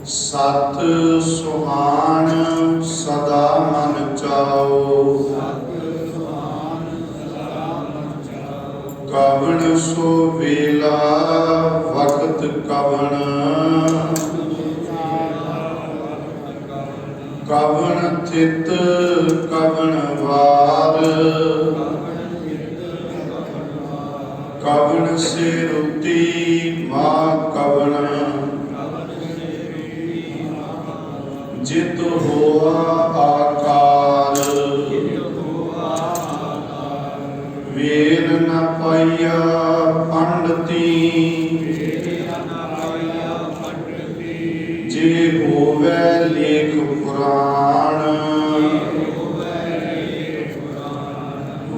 सत सुहान सदा मन चाओ। कवन सो वेला वक्त कवन, कवन थित कवन वार, कवन से रुति माँ कवन, जित होआ आकार। वेल न पाइया पंडिती, जे होवे लेख पुराण।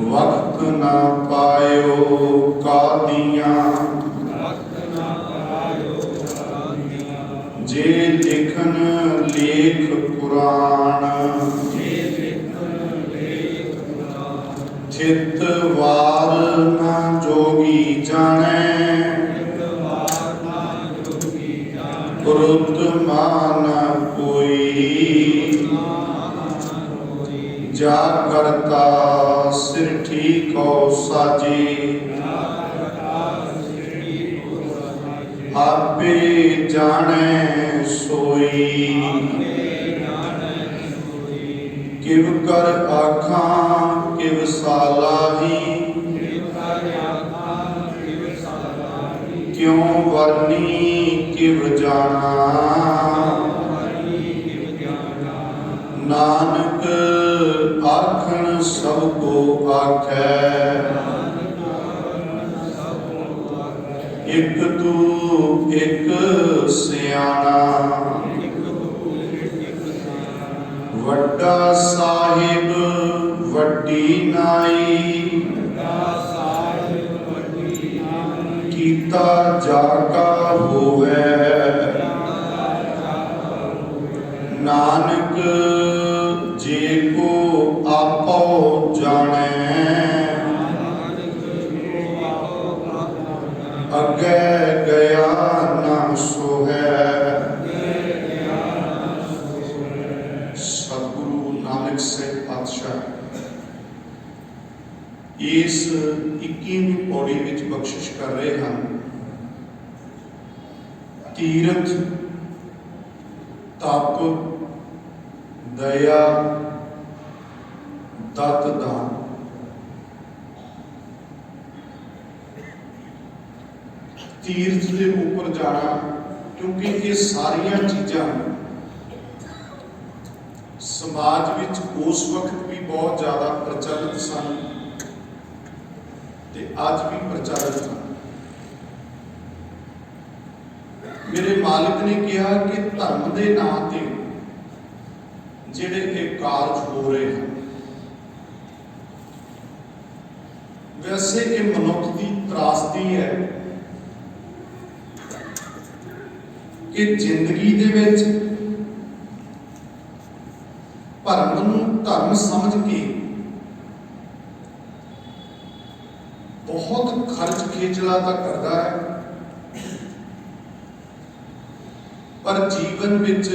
वक्त न पायो कादियाँ, जे लिखन लेख पुराण। चित वार न जोगी जाने, क्रुद्ध मान कोई। जा करता सिर ठीको साजे, आपे जाने सोई। किव कर आखां किव सालाही, क्यों वर्णी किव जाना। नानक आखन सबको आखै, एक तू एक सियाना। वड्डा साहिब वड्डी नाई, कीता जाका होवे। नानक जे को आपो जाने, अगे गया ना सोहै। सतगुरु नानक साहिब पातशाह इस 21वीं पौड़ी विच बख्शिश कर रहे हैं। तीरथ, तप, दया, दत दान। तीर्थ के ऊपर जाना, क्योंकि ये सारिया चीज़ां समाज विच उस वक्त भी बहुत ज़्यादा प्रचलित सन ते अज भी प्रचलित सन। मेरे मालिक ने कहा कि धर्म के नाम से जिहड़े ये कारज हो रहे हैं, वैसे ये मनुख की त्रासदी है कि जिंदगी दे विच भरम नूं धर्म समझ के बहुत खर्च खेचला तो करता है, पर जीवन विच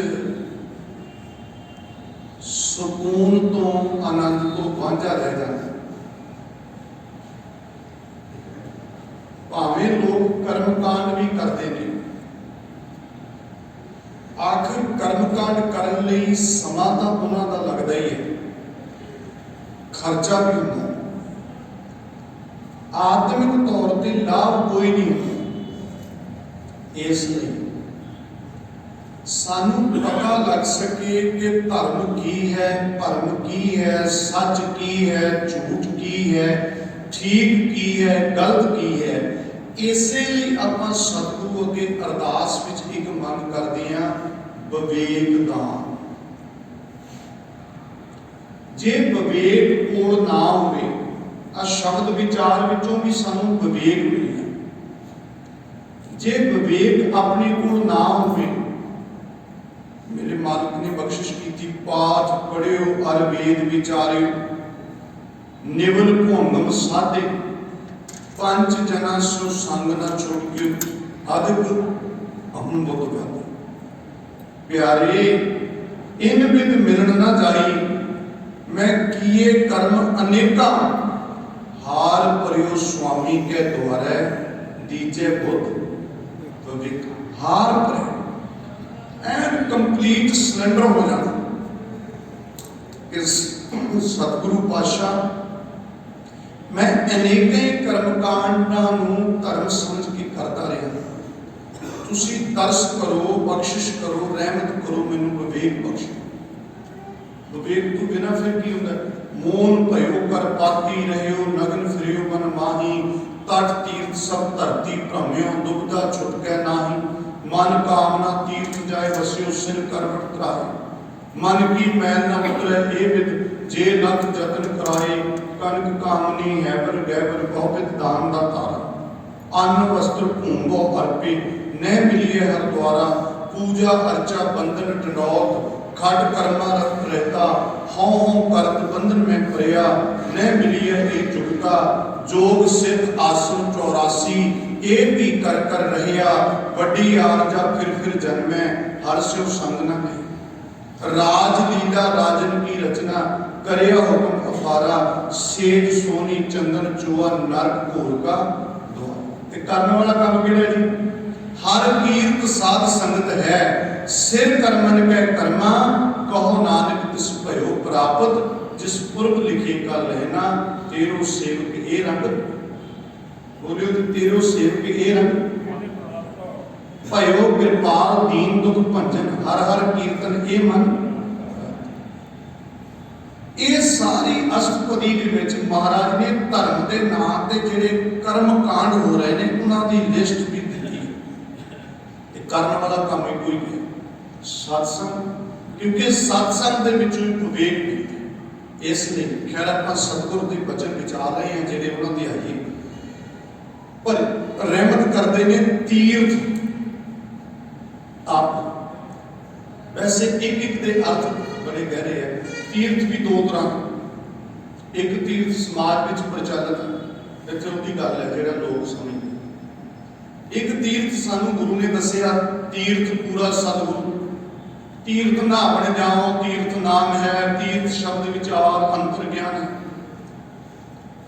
सुकून तो आनंद तो वांझा रह जाता है। भावें लोग कर्मकांड भी करते हैं, आखिर कर्मकांड करने लई समा तो उन्हां दा लगदा ही है, खर्चा भी होंदा। आत्मिक तौर पर लाभ कोई नहीं होता। इसलिए सानू पता लग सके कि धर्म की है, भरम की है, सच की है, झूठ की है, ठीक की है, गलत की है। इसलिए आपां सतगुरु अगे अरदास विच एक मंग करदे हां, विवेक दान। जे विवेक कोल ना होवे, आ शब्द विचार विचों भी सानू विवेक मिले। जे विवेक अपने कोल ना होवे, मेरे मालिक ने बख्शिश की, पाठ पढ़ियो अर वेद विचारियो, निवल भोंगम साधे, पंच जना सो संग न छोड़ियो, अधिक अहम बुद्ध गाते। प्यारे इन विद मिलन न जाई, मैं किए कर्म अनेका, हार परियो स्वामी के द्वारे, दीजे बुद्ध भविक। हार पर एंड कंप्लीट सरेंडर हो जाना। इस सतगुरु पातशाह, मैं अनेके कर्मकांडां नूं धर्म समझ के करता रहा, तुसी तरस करो, बख्शिश करो, रहमत करो, मैनू विवेक बख्शो। विवेक तो बिना फिर की होंदा? मोन भयो कर पाती रहियो, नगन फिरियो मन माही, तट तीर्थ सब धरती भ्रमियो, दुबदा छुटकै नाही, मन कामना तीर्थ जाए वसियो, सिर करवट त्राहे, मन की मैल न उतरे ए विद, जे लख जतन कराए, कनक कामनी हैबर गैबर, बहुविध दान दा तारा, अन्न वस्त्र भूंगो अर्पे, न मिलिए हर द्वारा, पूजा अर्चा बंधन टंडौत, खट कर्मा रत रहता, हों हों करत बंधन में परिया, न मिलिए एक जुगता, जोग सिद्ध आसन 84, ए भी कर कर रहिया, वड्डी आरजा फिर जन्मे, हर स्यो संग न कहे, राज लीला राजन की रचना, करे हुक्म अफारा, सेज सोनी चंदन चुआ, नरक घोर का द्वार। करने वाला काम केड़ा जी? हर कीर्त साध संगत है, सिर करमन कै कर्मा, कहो नानक तिस भयो प्राप्त, जिस पुरब लिखे का लहना, तेरो सेवक ए रंग, बोलियो तो तेरो सेवक ए रंग, भयो कृपाल दीन दुख भंजन, हर हर कीर्तन ए मन। ये सारी अष्टपदी दे विच महाराज ने धर्म के नाम से जिहड़े कर्म कांड हो रहे हैं उन्होंने लिस्ट भी दी है। करने वाला काम ही कोई नहीं, सत्संग, क्योंकि सत्संग के विच विवेक मिलता है। इसलिए खैर आप सतगुरु के वचन विचार रहे हैं जिहड़े उन्होंने आइए, पर रहमत करते हैं तीर्थ आप। वैसे एक एक दे अर्थ बड़े गहरे हैं। तीर्थ भी दो तरह, एक तीर्थ समाज में प्रचलित है, इतने उसकी गल है जो लोग समझते। एक तीर्थ सानू गुरु ने दसिया, तीर्थ पूरा सतगुरु, तीर्थ नहावन जाओ, तीर्थ नाम है, तीर्थ शब्द विचार अंतर ज्ञान है।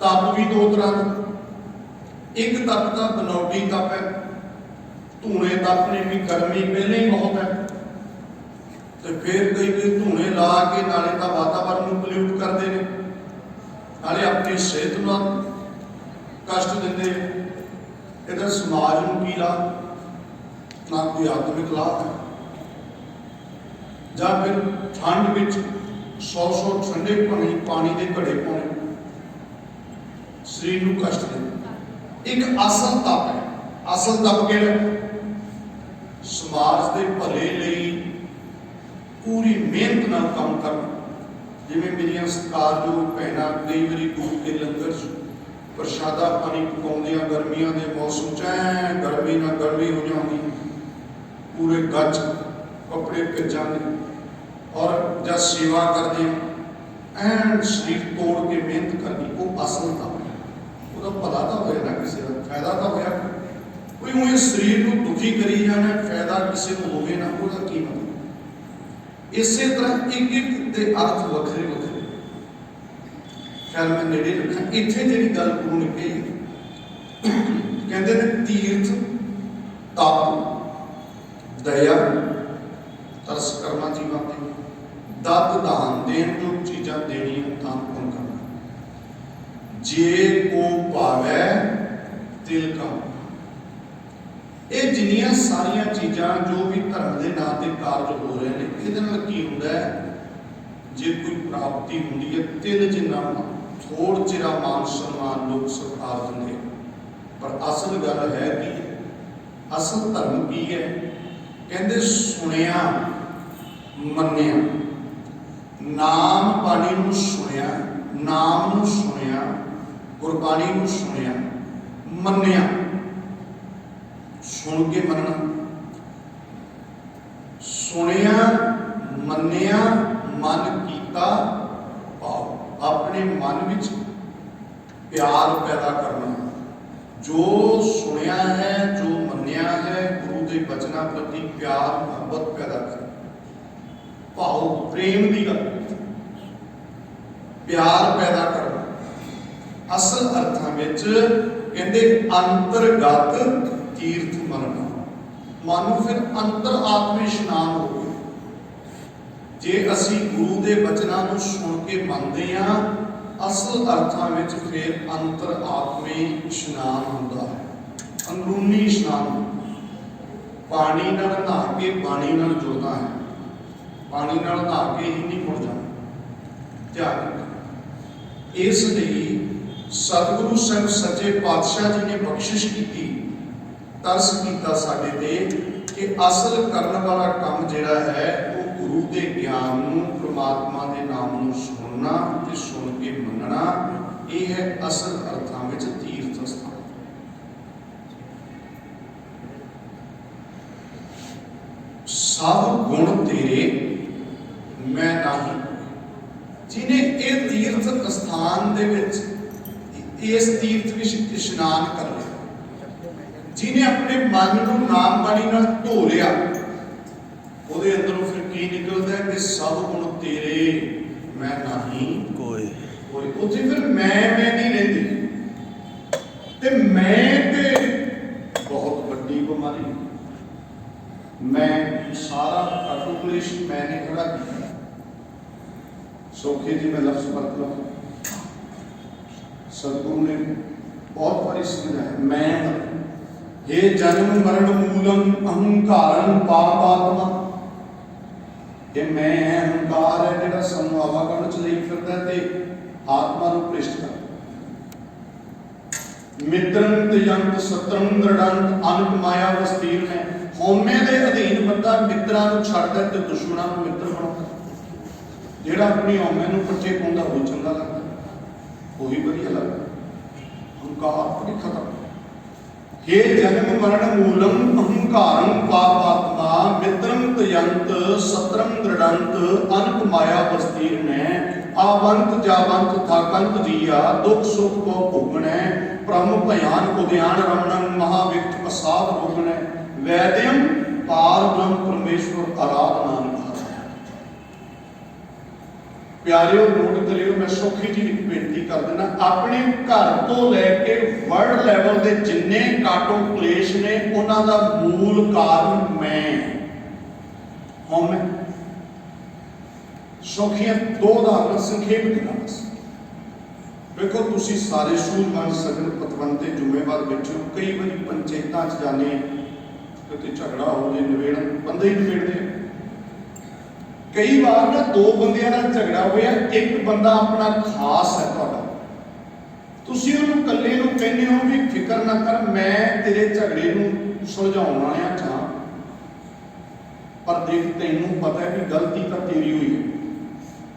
तप भी दो तरह का, एक तप का बनौटी तप है, धूने तप ने भी गर्मी पहले ही बहुत है, तो फिर कई धूने ला के नाले तो वातावरण पल्यूट करते हैं, नाले अपनी सेहत को कष्ट देंगे, इधर समाज को की लाभ, ना कोई आत्मिक लाभ है। ਜਾਂ फिर ठंड में 100 ठंडे पानी के घड़े पाने शरीर को कष्ट दे। एक असल तप है, असल तप केड़ा? समाज के भले लिए पूरी मेहनत नाल काम करना। जिवें मेरियां सत्कारयोग भैणां कई बारी गुरु के लंगर प्रशादा पानी पकाउंदियां, गर्मियों के मौसम च गर्मी ना गर्मी हो जाती, पूरे गज कपड़े फिर जाते, और जब सेवा करते एंड शरीर तोड़ के मेहनत करनी, वो असल तप है। वो भला तो होया ना, किसी का फायदा तो होया, कोई मुझे शरीर को दुखी करी जाना, फायदा किसी को होवे ना, वो की मतलब। इस तरह एक एक दे अर्थ वखरे वखरे। खैर मैं नेड़े रखा, इत्थे जिहड़ी गल गुरु ने कही, कहते ने तीर्थ तप दया तरस कर्मा जीवा ते, दत दान देन जो चीज़ां देनियां दान पुण्य करना, जे को पावै तिल का। ये जिन्नियां सारियां चीज़ां जो भी धर्म के नाम से कार्य हो रहे हैं, इहदे नाल की हुंदा है, जे कोई प्राप्ति हुंदी है, तिल जिन्ना थोड़ चिरा मान सम्मान लोग सत्कार देंगे, पर असल गल है कि असल धर्म की है? कहते सुनिया मन्निया, नाम बाणी नूं सुनिया, नाम नूं सुनिया, गुरबाणी नूं सुनिया, मन्निया, सुन के मनना, सुनिया मन्निया, मन कीता भाव, अपने मन विच प्यार पैदा करना। जो सुनिया है, जो मन्निया है, गुरु के वचनों प्रति प्यार मोहब्बत पैदा कर, भाव प्रेम की गल, प्यार पैदा करना। असल अर्थां विच कहंदे अंतरगत तीर्थ मरना, मानो फिर अंतर आत्मे इशनान हो गया। जे असी गुरु के बचनों को सुन के मनते हाँ, असल अर्थां विच फिर अंतर आत्मे इशनान होता है, अंदरूनी इशनान। पानी नाल नहा के पानी नाल जुड़ना है, पानी नाल नहा के ही नहीं मुड़ जाना। ध्यान इसलिए सतगुरु संग सच्चे पातशाह जी ने बख्शिश की, तरस किया साडे ते कि असल करने वाला काम जिहड़ा है वो गुरु के ज्ञान नूं, परमात्मा के नाम नूं सुनना ते सुन के मनना, यह है असल अर्थां विच तीर्थ स्थान। सब गुण तेरे मैं नहीं, जिन्हें ये तीर्थ स्थान दे विच इस तीर्थ विच इशनान कर लिया, जिन्हें अपने मन को नाम बाणी नाल धो लिया, ਉਹਦੇ अंदरों फिर की निकलता है कि सब गुण तेरे मैं नहीं कोई। उत्थे फिर मैं नहीं रहिंदी, ते मैं ते बहुत वड्डी बीमारी। मैं सारा काटू क्लेश मैंने खड़ा किया। सौखे जी मैं लफ्ज बरत ला, सतगुरु ने बहुत बारी समझाया मैं हे जन्म मरण मूलम अहंकारं पापात्मा। ये मैं है अहंकार है जिहड़ा सानू आवागमन च लई फिरदा ते आत्मा नूं भ्रिष्ट कर। मित्रं त्यजंत सत्रं दृढ़ंत अनक माया वस्तीर में। हौमे दे अधीन बंदा मित्रां नूं छड्डदा ते दुश्मनां नूं मित्र बनाउंदा। जिहड़ा अपनी हौमे नूं पट्ठे पाउंदा वो चंगा लगदा, वही वधिया लगदा। अहंकार बड़ी खतरनाक। हे जन्म मरण मूलम अहंकारं पापात्मा मित्रं त्यजंत सत्रं दृढ़ंत अनक माया वस्तीर में। आवंत जावंत थाकंत जिया दुख सुख को भोगने। ब्रह्म भयान उद्यान रमणं महाविक्त असाध भोगने। वैद्यम पार ब्रह्म परमेश्वर आराधना निभा। प्यारिओ नोट करियो, मैं सौखी जी एक बेनती कर देना, अपने घर तो लैके वर्ल्ड लैवल के जिन्ने काटो क्लेश ने उन्हां दा मूल कारण मैं हूं। सौखियां दो उदाहरण संखेप दिना बस। देखो तुसी सारे सूझवान सजन पतवंते जुम्मेवार बैठे हो, कई बार पंचायतां च जाने किते झगड़ा हो जाए निबेड़न बंदे ही निबेड़ते। कई बार ना दो बंदियां दा झगड़ा होया, एक बंदा अपना खास है तुहाडा, तुसी उहनूं कल्ले नूं कहंदे हो भी फिकर ना कर मैं तेरे झगड़े नूं सुलझाउण वाला चाह, पर देख तैनूं पता है कि गलती तो तेरी हुई है।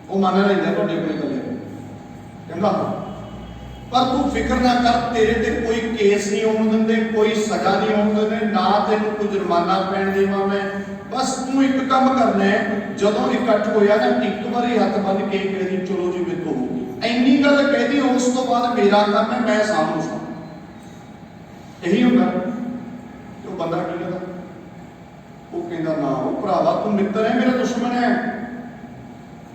वो मन लैंदा तुहाडे कोल कल्ले कहंदा पर तू फिकर ना कर, तेरे ते कोई केस नहीं होण दिंदे, कोई सजा नहीं होण दिंदे, ना तैनूं कोई जुर्माना पैण देवां मैं, बस तू एक काम करना है, जदों इकट्ठ होया ना एक बारी हथ बन के कह दी चलो जी मेरे तो हो गई, इन्नी गल कह दी, उस तो बाद मेरा काम है मैं सामू सा। यही होगा तो बंदा की कहता, वो कहता ना वो भरावा तू मित्र है मेरा दुश्मन है,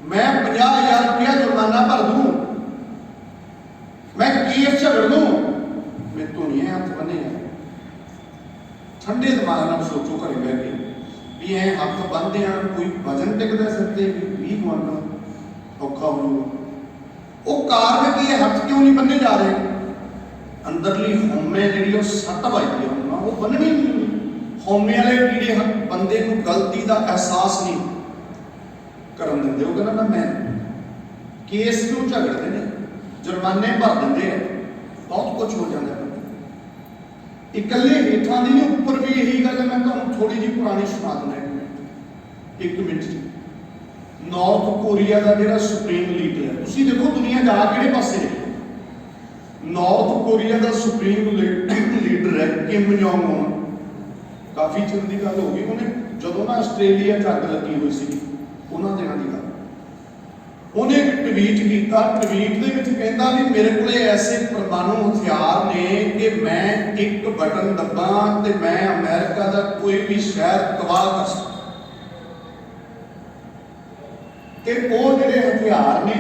मैं 50,000 रुपया जुर्माना भर दूं, मैं केस झगड़ दूं, मेरे तो नहीं है हथ बने। ठंडे दिमाग नाल सोचो घरे बह के भी ऐ हथ बंदे हैं, कोई वजन टिकता सिर ते 20 क्विंटल औखा होगा। वो कारण की है, हथ क्यों नहीं बन्ने जा रहे? अंदरली हौमे जी सट बजती है वो बन्ननी नहीं। हौमे वाले कीड़े बंदे को गलती का एहसास नहीं करन दिंदे। वो कहना मैं केस क्यों झगड़ते हैं, जुर्माने भर देंगे, बहुत कुछ हो जाता है। इकल्ले हेठां दी नहीं उपर भी यही गल मैं तुहानूं थोड़ी जी पुरानी सुना देना एक मिनट। नॉर्थ कोरिया का जिहड़ा सुप्रीम लीडर है, तुसीं देखो दुनिया जा किहड़े पासे है। नॉर्थ कोरिया का सुप्रीम लीडर है किम जोंग उन। काफ़ी चिर की गल हो गई, उन्हें जदों ना आस्ट्रेलिया च अग लगी हुई सी उन्हां दिनां दी गल, उन्हें एक ट्वीट किया। ट्वीट दे विच कहंदा भी मेरे को ऐसे परमाणु हथियार ने कि मैं एक बटन दबा तो मैं अमेरिका का कोई भी शहर तबाह कर सकता। कि वो जिहड़े हथियार ने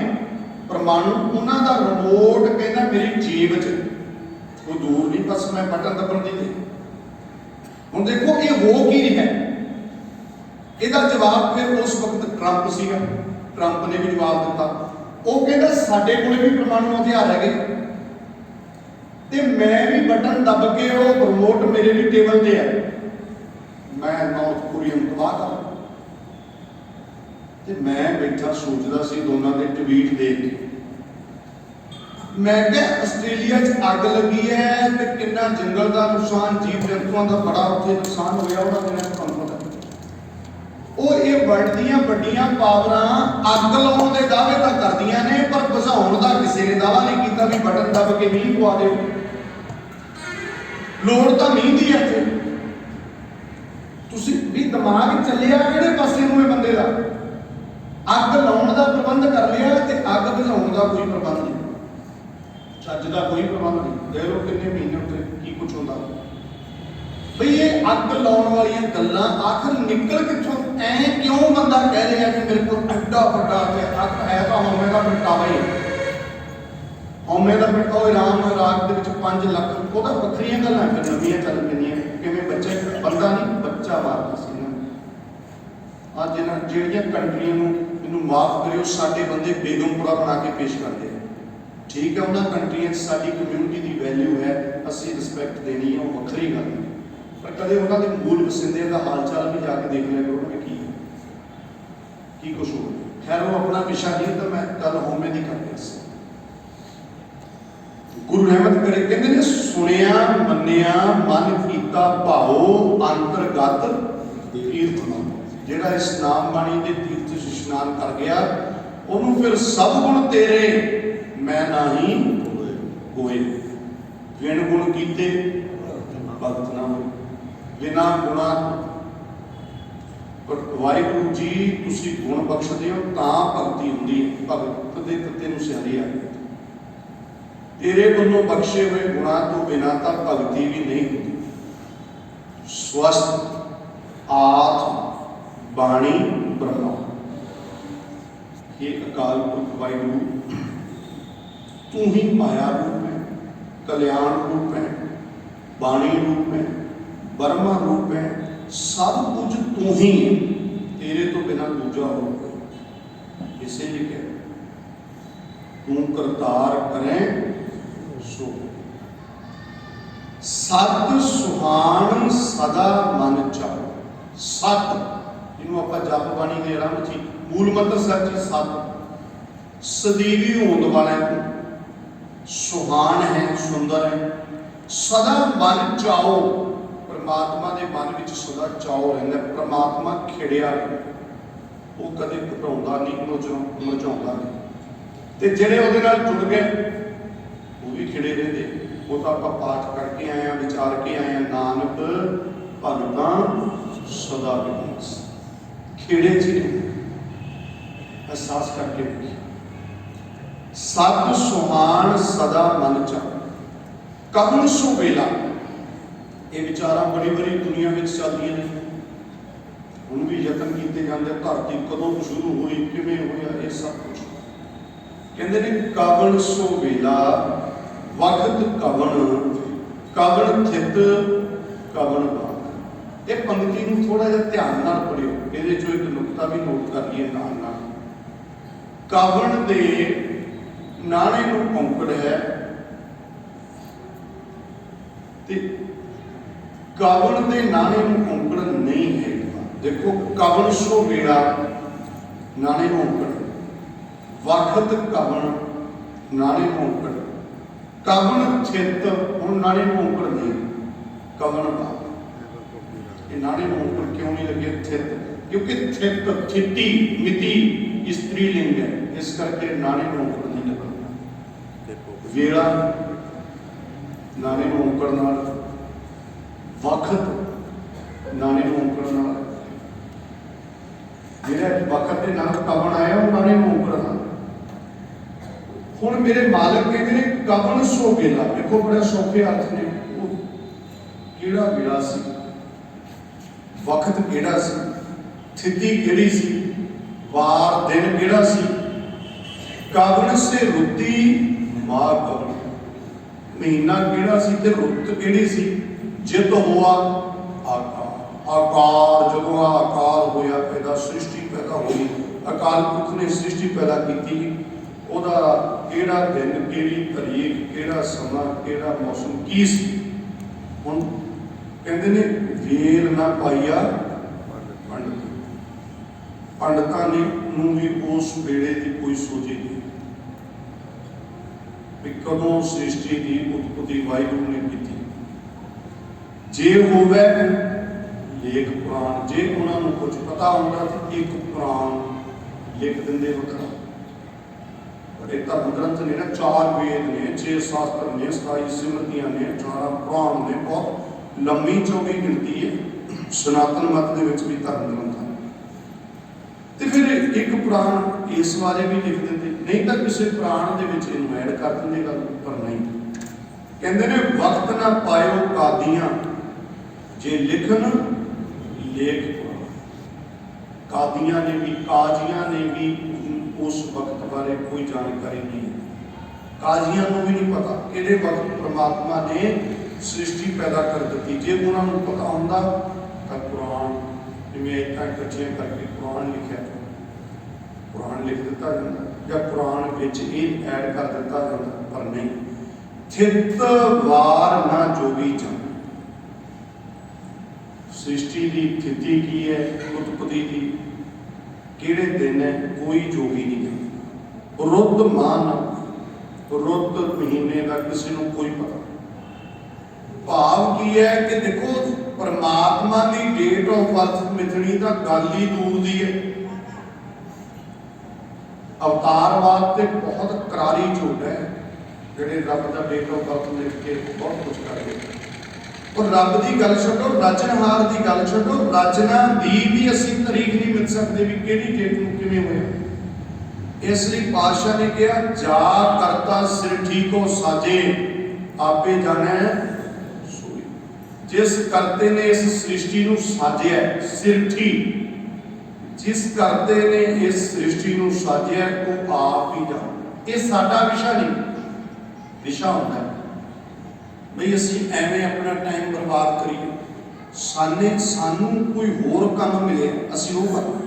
परमाणु उन्हां दा रिमोट कहना मेरी जेब च, वो दूर नहीं, बस मैं बटन दबण दी। हुण देखो ये हो की रहा है, ਇਹਦਾ जवाब फिर उस वक्त ट्रंप सीगा। ट्रंप ने भी जवाब दिता, वो कहता साडे कोल भी परमाणु हथियार है ते मैं भी बटन दब के वो रिमोट मेरे भी टेबल ते है, मैं नॉर्थ कोरिया नूं तबाह कर। ते मैं बैठा सोचदा सी दोनों के ट्वीट देख के, मैं क्या आस्ट्रेलिया च अग लगी है ते कितना जंगल का नुकसान, जीव जंतुओं का बड़ा उत्थे नुकसान होया उन्हां दिनां च। वो ये वर्ल्ड दियां वड्डियां पावरां अग लाउण दे दावे तां करदियां ने, पर बुझाउण दा किसी ने दावा नहीं कीता भी बटन दब के मींह पवा दिओ। लोड़ तां मींह दी है इत्थे, तुसीं भी दिमाग चलिया किहड़े पासे नूं बंदे दा। अग लाउण दा प्रबंध कर लिया ते अग बुझाउण दा कोई प्रबंध नहीं, ਚੱਜ ਦਾ कोई प्रबंध नहीं। देख लो किन्ने महीने उत्ते की कुछ होंदा बई ये अग लाउण वालियां गल्लां आखिर निकल कित्थों? ऐ क्यों बंदा कह रहा कि मेरे को एड्डा वड्डा अग है तां हौमे दा प्रगटावा ही, हौमे दा प्रगटावा राम राग दे विच 5 ਲੱਖ, ਉਹਦਾ ਵੱਖਰੀਆਂ ਗੱਲਾਂ ਫਿਰ ਨਵੀਆਂ ਚੱਲ ਪੈਂਦੀਆਂ ਕਿਵੇਂ ਬੱਚੇ ਬੰਦਾ ਨਹੀਂ ਬੱਚਾ ਮਾਰਦਾ ਸੀ ਨਾ। ਅੱਜ ਇਹਨਾਂ ਜਿਹੜੀਆਂ ਕੰਟਰੀਆਂ ਨੂੰ ਮੈਨੂੰ ਮਾਫ ਕਰਿਓ ਸਾਡੇ ਬੰਦੇ ਬੇਗਮਪੁਰਾ ਬਣਾ ਕੇ ਪੇਸ਼ ਕਰਦੇ ਆ, ਠੀਕ ਹੈ ਉਹਨਾਂ ਕੰਟਰੀਆਂ 'ਚ ਸਾਡੀ ਕਮਿਊਨਿਟੀ ਦੀ ਵੈਲਿਊ ਹੈ, ਅਸੀਂ ਰਿਸਪੈਕਟ ਦੇਣੀ ਹੈ, ਉਹ ਵੱਖਰੀ ਗੱਲ ਹੈ। पर कदे उन्होंने मूल वसिंदे का हाल चाल भी जाके देख लिया करो कि कुछ हो। खैर वो अपना विषय नहीं, तो मैं गल होमे की कर रहा सी। गुरु रहमत करे कहते ने सुनिया मन्निया मन कीता भाओ अंतरगत तीर्थ नाम, जेड़ा इस्लाम बाणी के तीर्थ इशनान कर गया उन्होंने फिर सब गुण तेरे मैं नहीं होए, विण गुण कीते भगत ना होए, बिना गुणा। पर वाहिगुरु जी तुसी गुण बख्शदे हो तां भगती हुंदी है, भगत दे तत्ते नूं सियारी आ गई। तेरे वल्लों बख्शे हुए गुणा तो बिना तां भगती भी नहीं होती। स्वस्थ आत्म बाणी ब्रह्मा, ये अकाल पुरख वाहिगुरु तू ही माया रूप है, कल्याण रूप है, बाणी रूप है, ब्रह्मा रूप है, सब कुछ तू ही, तेरे तो बिना दूजा हो। इसीलिए कह तू करतार करें सो सत सुहान सदा मन चाहो। सत जिन्हों आप जप बाणी के आरंभ च मूल मंत्र सच सत, सदीवी होंद वाला है, सुहान है, सुंदर है, सदा मन चाहो। परमात्मा के मन में सदा चाओ रहिंदा, परमात्मा खिड़िया वो कदे घटाउंदा नहीं, मुरझाउंदा नहीं, ते जिहड़े उहदे नाल जुड़ गए वो भी खिड़े रहिंदे। वो तो आपां पाठ करके आए हैं, विचार के आए हैं, नानक भगतां सदा विनाश, खिड़े च एहसास करके देखिए। सत सुहान सदा मन चाहो, कवन सो वेला, ये विचारा बड़ी बड़ी दुनिया में चलती ने, हुण भी यतन किए जाते, धरती कदों शुरू हुई किवें होया, ये सब कुछ कहते ने। कवन सो वेला वक्त कवन, कवन थित कवन बात। ये पंक्ति नूं थोड़ा जिहा ध्यान नाल पढ़िओ, इहदे चों एक नुकता भी नोट कर लईए नाल नाल। कवन दे नाणे नूं औंकड़ है ते कवन के नाणे औंकड़ नहीं है। देखो कवन सो वेला नाणे औंकड़, वक्त कवन नाणे औंकड़, कवन थित हुण नाणे औंकड़ नहीं, कवन बात। ये नाणे औंकड़ क्यों नहीं लगे थित? क्योंकि थित थिति मिति स्त्रीलिंग है, इस करके नाणे औंकड़ नहीं लगा। वेला नाणे औंकड़ नाल, वक्त नाने औंकड़ नाल, जिहड़ा वक्त के नाल कवन आया वो नाने औंकड़ नाल। हुण मेरे मालिक कहते ने कवन सो वेला, देखो बड़े सौखे अर्थ ने, वो किहड़ा वेला सी, वक्त किहड़ा सी, स्थिति किहड़ी सी, वार दिन किहड़ा सी? गगन से रुती माघ। महीना किहड़ा सी ते रुत किहड़ी सी? जित हुआ आकार। आकार जदों आकार होया पैदा, सृष्टि पैदा हुई, अकाल पुरख ने सृष्टि पैदा की। ओदा केड़ा दिन, केड़ी तारीख, केड़ा समा, केड़ा मौसम की सी? हुण कहंदे ने वेल ना पाईया पंडित। पंडितां ने नूं भी उस वेले की कोई सोझी नहीं भी कदों सृष्टि की उत्पत्ति वाहिगुरू ने की। जे होवे लेख पुराण, जे उन्होंने कुछ पता होंदा तो एक पुराण लिख देंदे वगैरह। बड़े धर्म ग्रंथ ने ना, 4 वेद ने, 6 शास्त्र ने, 27 सिमरतियां ने, 18 पुराण ने, बहुत लंबी चौड़ी गिनती है। सनातन मत दे विच भी धर्म ग्रंथ है। तो फिर एक पुराण इस बारे भी लिख देंगे, नहीं तो किसी पुराण दे विच इहनूं ऐड कर देंगे गल। पर नहीं, कहते ने वक्त ना पायो कादियां जे लिखन लेख पुराण। कादियां ने भी, काजियां ने भी उस वक्त बारे कोई जानकारी नहीं है। काजियां को भी नहीं पता किहड़े वक्त परमात्मा ने सृष्टि पैदा कर दी। जे उन्होंने पता होंदा तो पुराण जिवें इतना इकट्ठियां करके पुराण लिखा, पुराण लिख दिता जाता या पुराण विच ये ऐड कर दिता जाता। पर नहीं, थित वार ना जोगी जान। सृष्टि की स्थिति की है, उत्पत्ति की किहड़े दिन है, कोई जोगी नहीं जानता। रुत मान, रुत महीने का किसी को कोई पता। भाव की है कि देखो परमात्मा की डेट ऑफ बर्थ मिथनी तो गल ही दूर दी है। अवतारवाद ते बहुत करारी झूठ है, जिहड़े रब का डेट ऑफ बर्थ लिख के बहुत कुछ कर दिया। और रब की गल छड्डो, रचनहार की गल छड्डो, रचना की भी असीं तारीख नहीं मिल सकते भी किहड़ी डेट नूं किवें होया। इसलिए पातशाह ने कहा, जा करता सिरठी को साजे आपे जाने सोई। जिस करते ने इस सृष्टि नूं साजिया, सिरठी जिस करते ने इस सृष्टि नूं साजिया वो आप ही जाने। ये साडा विशा नहीं, विशा होता है बई असीं एवें अपना टाइम बर्बाद करिए। सानू कोई होर काम मिले असीं वो करना।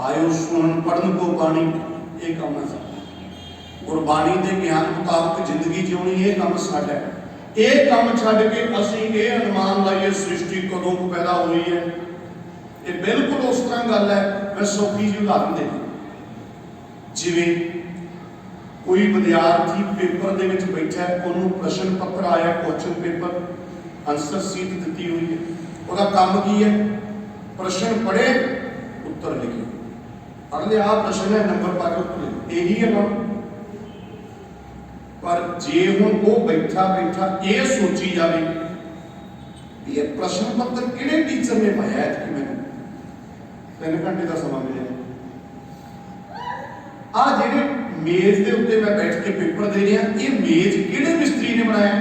आयो सुन पढ़न को बाणी, ये काम है साडा। गुरबाणी के ज्ञान मुताबिक जिंदगी जिउणी, ये काम साडा है। ये काम छड्ड के असीं ये अनुमान लाइए सृष्टि कदों पैदा हुई है, ये बिल्कुल उस तरह गल है। मैं सौखी जी उदाहरण देना, जिवें कोई विद्यार्थी पेपर दे विच बैठा है, उन्होंने प्रश्न पत्र आया, क्वेश्चन पेपर, आंसर सीट दी हुई है, वह काम की है? प्रश्न पढ़े, उत्तर लिखे। पढ़ लिया प्रश्न है, नंबर पा के उत्तर, यही है ना। पर जे हुण वो बैठा बैठा ये सोची जाए भी ये प्रश्न पत्र किहड़े टीचर ने पाया है कि मैंने 3 घंटे का समा मिले, आ जेडे मेज के उत्ते मैं बैठ के पेपर दे रहा, ये मेज किहड़े मिस्त्री ने बनाया?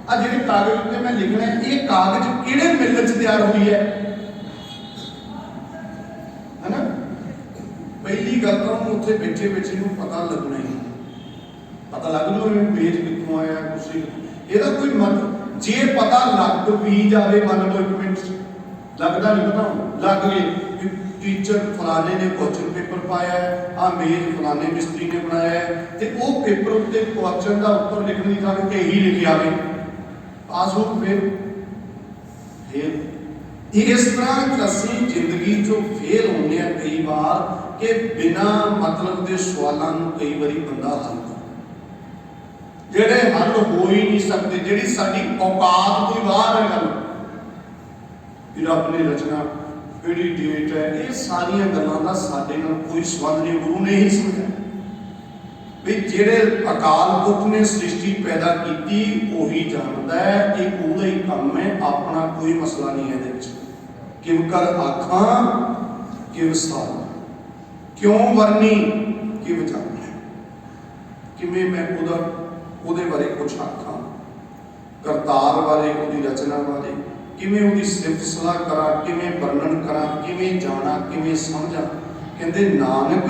आ जेडे कागज उत्ते मैं लिखना है, ये कागज किहड़े मिल च तैयार हुई है ना। पहली गल तो उत्थे बैठे बैठे नूं पता लगना ही, पता लग लो मेज कित्थों आया, कुर्सी ਇਹਦਾ कोई मतलब जे पता लग भी जाए, मान लो 1 मिनट लगता नहीं पता लग गए टीचर फलाने ने क्वेश्चन पेपर पाया है, आ मेज फलाने मिस्त्री ने बनाया है, तो वो पेपर उत्ते क्वेश्चन का उत्तर लिखने की थां ते यही लिखे आवे पास हो। फिर इस तरह असीं जिंदगी चो फेल होने कई बार कि बिना मतलब के सवालों कई बारी बंदा हल कर जेडे हल हो ही नहीं सकते, जिहड़ी साडी औकात कोई बाहर है गल कि रब ने रचना किहड़ी डेट है, ये सारियां गल्लां दा साडे नाल कोई संबंध नहीं। गुरु ने ही समझाया भी जेडे अकाल पुरख ने सृष्टि पैदा की वही जानता है, ये उहदा ही काम है, अपना कोई मसला नहीं है। किव कर आखां किव साल, क्यों वरनी किव जाना, किवें मैं उहदे बारे कुछ आखां, करतार बारे, उहदी रचना बारे, किवें उहदी सिफत सलाह करा, किवें वर्णन करा, किवें जाना, किवें समझा। कहते नानक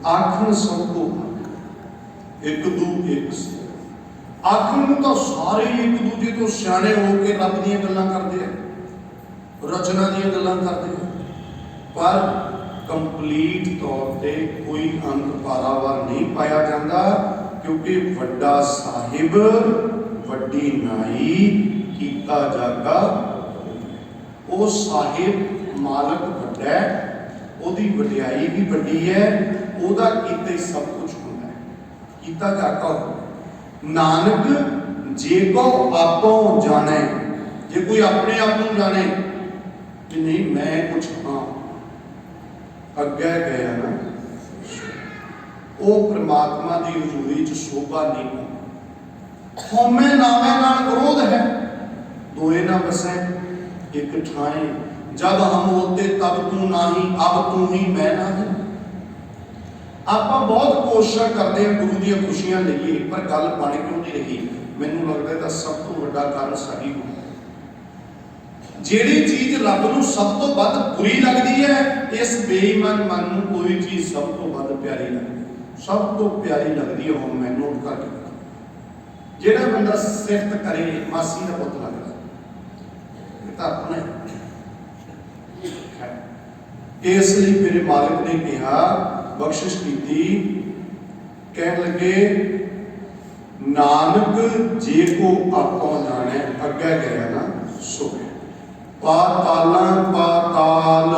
आखन सब को एक दू एक से। आखन तो सारे एक दूजे तो सियाणे होकर रब दी गल्लां करदे हैं, रचना दी गल्लां करदे हैं, पर कंप्लीट तौर पे कोई अंत पारावार नहीं पाया जाता, क्योंकि वड्डा साहिब वड्डी नाई कीता जागा। वो साहिब मालक वड्डा है, ओदी वड्याई भी वड्डी है, ओदा कीते सब कुछ होंदा है, कीता जागा हो। नानक जे को आपों जाने, जे कोई अपने आप को जाने कि नहीं मैं कुछ हाँ अगे गया ना, वो परमात्मा की हजूरी च शोभा नहीं पाता। हौमे नामे नाल विरोध है, दोए ना बसे एक ठाए, जब हम होते तब तू नाही, अब तू ही मैं नाही। आप बहुत कोशिश करते हैं गुरु दी खुशियां लईए, पर गल बन क्यों नहीं रही? मैनूं लगदा है सब तो वड्डा कारण साडी होंदा। जिहड़ी चीज़ रब नूं सब तो वध बुरी लगदी है, इस बेईमान मन नूं कोई चीज़ सब तो वध प्यारी लगदी है। सब तो प्यारी लगदी है, हुण मैं नोट करके जिहड़ा बंदा सिफत करे मासी दा पुत लगदा, ये तां अपना इसलिए मेरे मालिक ने कहा, बख्शिश की, कह लगे नानक जे को आपों जाने अगे गया ना सो गया। पाताला पाताल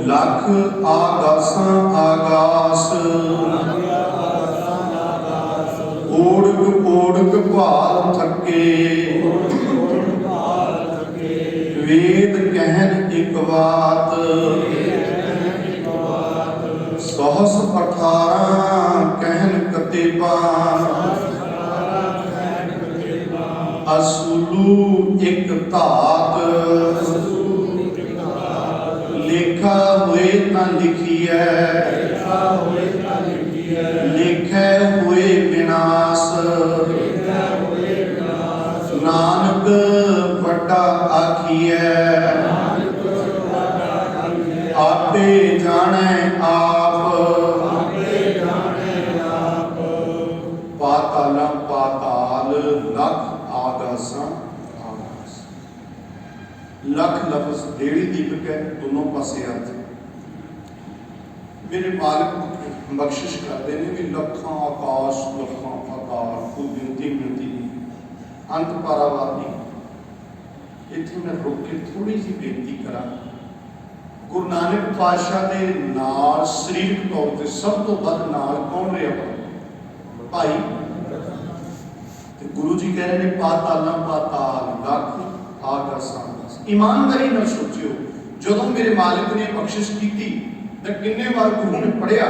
लख आगासां आगास, ओढ़क ओढ़क भाल थके, वेद कहन एक बात, सहस अठारह कहन कतेबान, असुलू एक तात, लेखा हुए न लिखिए, लिखे हुए विनाश, नानक वड्डा आखिए, आपे जाने आप। पाताल पाताल लख आगासां आगास। लख लफ्ज डेढ़ी दीपक है, दोनों पासे अर्थ। मेरे मालिक बख्शिश करते हैं कि लखां आकाश लखां आकाश, कोई गिनती नहीं, अंत पारावार नहीं। इत्थे मैं रुक के थोड़ी जी बेनती करा, गुरु नानक पातशाह के नाल शरीरक तौर पर सब तो वध नाल कौन रहा? भाई। गुरु जी कह रहे हैं पाताला पाताल लख आगासां आगास। ईमानदारी नाल सोचियो, जदों मेरे मालिक ने बख्शिश की तो किन्ने बार गुरु ने पढ़िया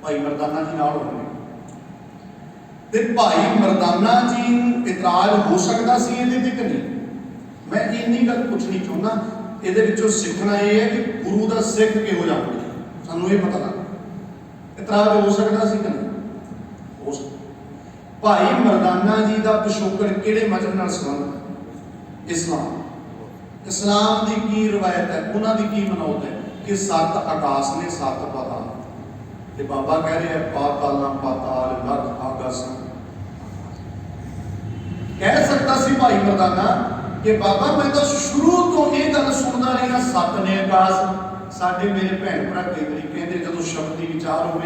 भाई मरदाना जी नाल होने, ते भाई मरदाना जी इतराज हो सकता सी इहदे ते कि नहीं? मैं इन्नी गल पुछनी चाहुंदा, इहदे विचों सिੱਖਣਾ ਇਹ है कि गुरु का सिख किहो जिहा होवे, सानूं ये पता लग इतराज हो सकता सी कि नहीं? हो सकता। भाई मरदाना जी का पिछोकड़ किहड़े मजहब नाल संबंध? इस्लाम। इस्लाम की की रवायत है, उन्हां दी की मनौत है कि 7 आकाश ने 7 पाताल, ते बाबा कह रहे हैं पाताल पाताल लख आगासां। कह सकता सी भाई मरदाना कि बाबा मैं तो शुरू तो ये गल सुनता रहा 7 ने आकाश। साडे मेरे भैन भरा कई बार कहते जो शब्द की विचार हो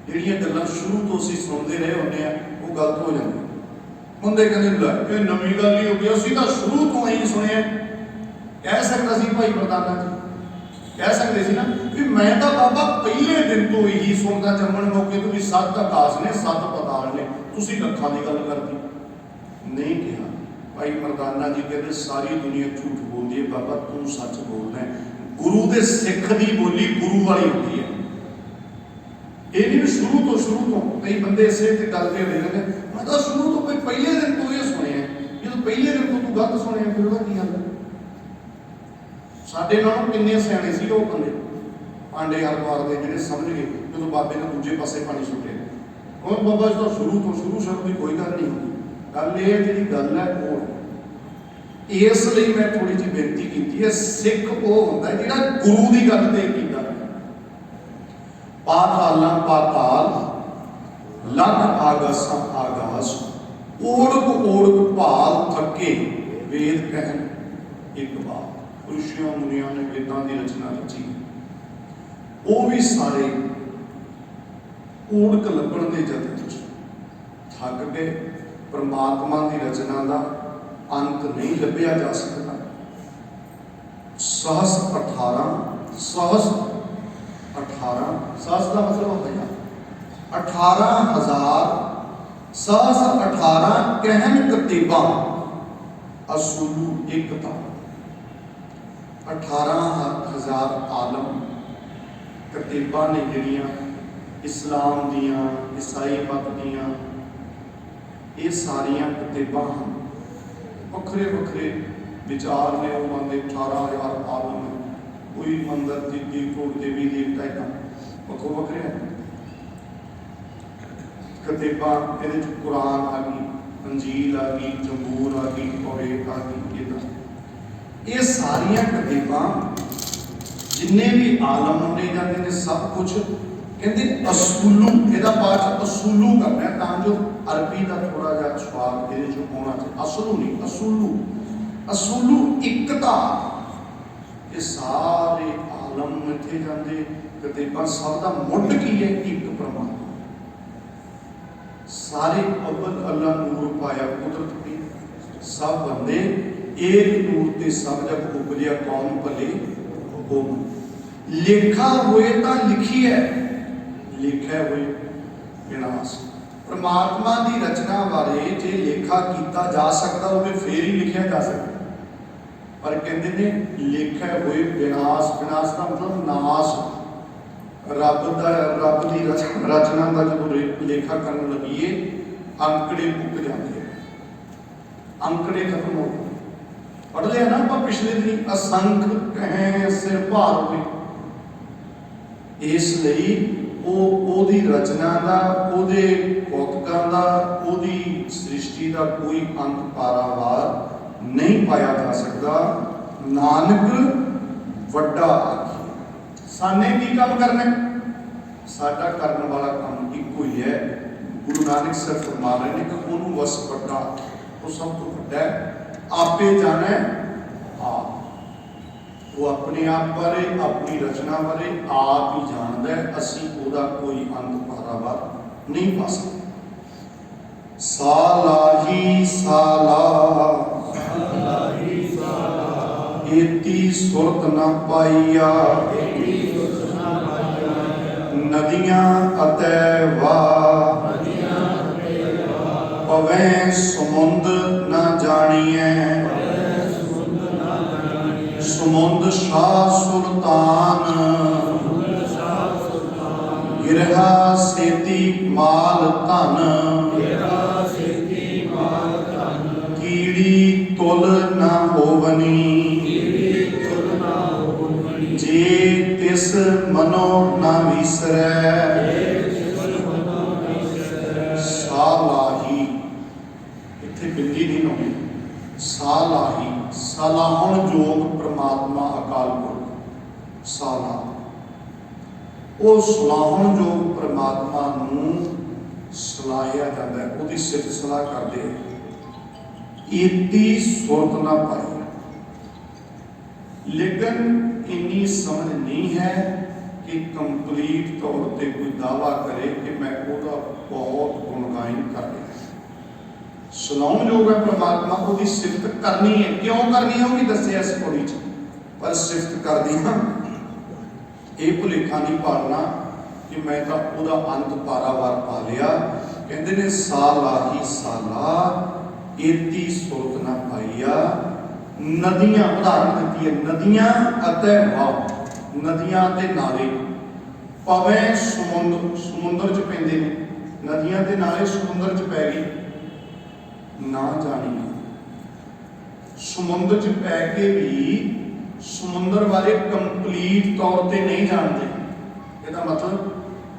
जिहड़ियां गल्लां शुरू तो असीं सुनते रहे होंदे आ वो गलत हो जाती हुंदे, कहते ये नवीं गल ही हो गई, असीं तां शुरू तो ही सुनिया। कह सकता सी भाई मरदाना जी, कह सकते सी ना कि मैं तो बाबा पहले दिन तो यही सुनता, जम्मण मौके तो भी 7 आकाश ने 7 पाताल ने, तुसीं लखां की गल करती नहीं कहा। भाई मरदाना जी कहते सारी दुनिया झूठ बोलती है, बाबा तू सच बोलना है। गुरु के सिख की बोली गुरु वाली होती है, ये नहीं शुरू तो कई बंदे इसे गल पे रहते हैं, मैं तो शुरू तो कोई पहले दिन तो ये सुने जो पहले दिन तो तू गलत सुने फिर वह की गल। साडे नालों किन्ने सियाणे सी वो बंदे पांडे हर मारते जिहड़े समझ गए जो बाबे ने दूजे पासे पानी सुटे, और बाबा जी तो शुरू शब्द की कोई गल नहीं होती। गल ये जी गल है वो, इसलिए मैं थोड़ी जी बेनती की है। सिख वो होंदा है जिहड़ा गुरु की गल ते कीता। पातालां पाताल लख आगसां आगास, ओढ़क ओढ़क भाल थके वेद कहन एक बात। ऋषियों मुनियों ने वेदां की रचना रची, वो भी सारे ओढ़क लभण के जतन थक गए। परमात्मा की रचना का अंत नहीं लभ्या जा सकता। सहस 18 सहस 18 सहस का मतलब होगा 18,000 सहस 18 कहन कतीबा असुलू एकता। 18,000 आलम कतीबा ने जिहड़ियां इस्लाम दियां ईसाई मत दियां, ये सारिया कतीबा हैं। वखरे वखरे विचार ने वो मंदिर 18,000 आलम है। कोई मंदिर दीदी कोट देवी देवता है वखो वखरे है। कतीबा ये कुरान आ गई, अंजील आ गई, जबूर आ गई, तौरेत आ गई। ये सारिया कतीबा जिन्ने भी आलम ने जाते हैं सब कुछ कहते असूलू, यदा पाठ असूलू करना है तां अरबी का थोड़ा जहा स्वाद ये होना चाहिए। असलू नहीं, असूलू असूलू एकता। ये सारे आलम इत्थे जाते कतीबा सब का मुੱਢ की है एक परमात्मा। सारे अव्वल अल्लाह नूर पाया कुदरत की, सब बंदे एक नूर ते सब जब उपजिया कौन भले हो। लेखा होए तो लिखी है, लिखा हुए विनाश। परमात्मा की रचना बारे जे लेखा किया जा सकता हो फिर ही लिखा जा सकता, पर कहते ने लिखा हुए विनाश। विनाश का मतलब नाश। रब की रचना का जो लेखा करने लगिए अंकड़े मुक जाते हैं, अंकड़े खत्म हो गए। पढ़ लिया ना आप पिछले दिन, असंख कहें सिर भार हुए। इसलिए ओदी रचना का, ओदे भौतिकां का, ओदी सृष्टि का कोई अंत पारावार नहीं पाया जा सकता। नानक वड्डा आखिए। साने की काम करना, साडा करने वाला काम इको ही है। गुरु नानक सर फरमा रहे हैं कि उन्होंने वस वड्डा, वो सब तो वड्डा है। आपे जाना है आप, वो अपने आप बारे अपनी रचना बारे आप ही जानता है। असी ओदा कोई अंत पारावार नहीं पा सकते। सालाही साला एती सुरत न पाइया, नदियां अतै वाह पवै समुंद न जानिए। समुंद शाह सुल्तान गिरहा सेती माल धन। कीड़ी तुल न होवनी, जे तिस मनो न विसरै। सालाही इत्थे बिंदी नहीं होनी, सालाही सलाहण जोग परमात्मा अकाल पुरख। साला वो सलाहण जोग परमात्मा नूं सलाहिया जाता है, उसकी सिफत सलाह करते हैं। इतनी सुरत ना पाई, लेकिन इन्नी समझ नहीं है कि कंप्लीट तौर पर कोई दावा करे कि मैं उसका बहुत गुणगान कर रहा। सलाहण योग है परमात्मा को दी सिफत करनी है। क्यों करनी है वो दसिया इस पौड़ी च, पर सिफत कर दी हाँ ये भुलेखा नहीं पालना कि मैं तो वह अंत पारावार पा लिया। कहते ने साला ही साला एती सुरत ना पाइया। नदियां उदाहरण दी है, नदियां अते वाह, नदियां ते नाले पवे समुंदर, समुंदर च पैंदे ने। नदियां ते नाले समुंदर च पै गई ना जानी। समुंदर च पै के भी समुंदर बारे कंप्लीट तौर पर नहीं जानते। इसका मतलब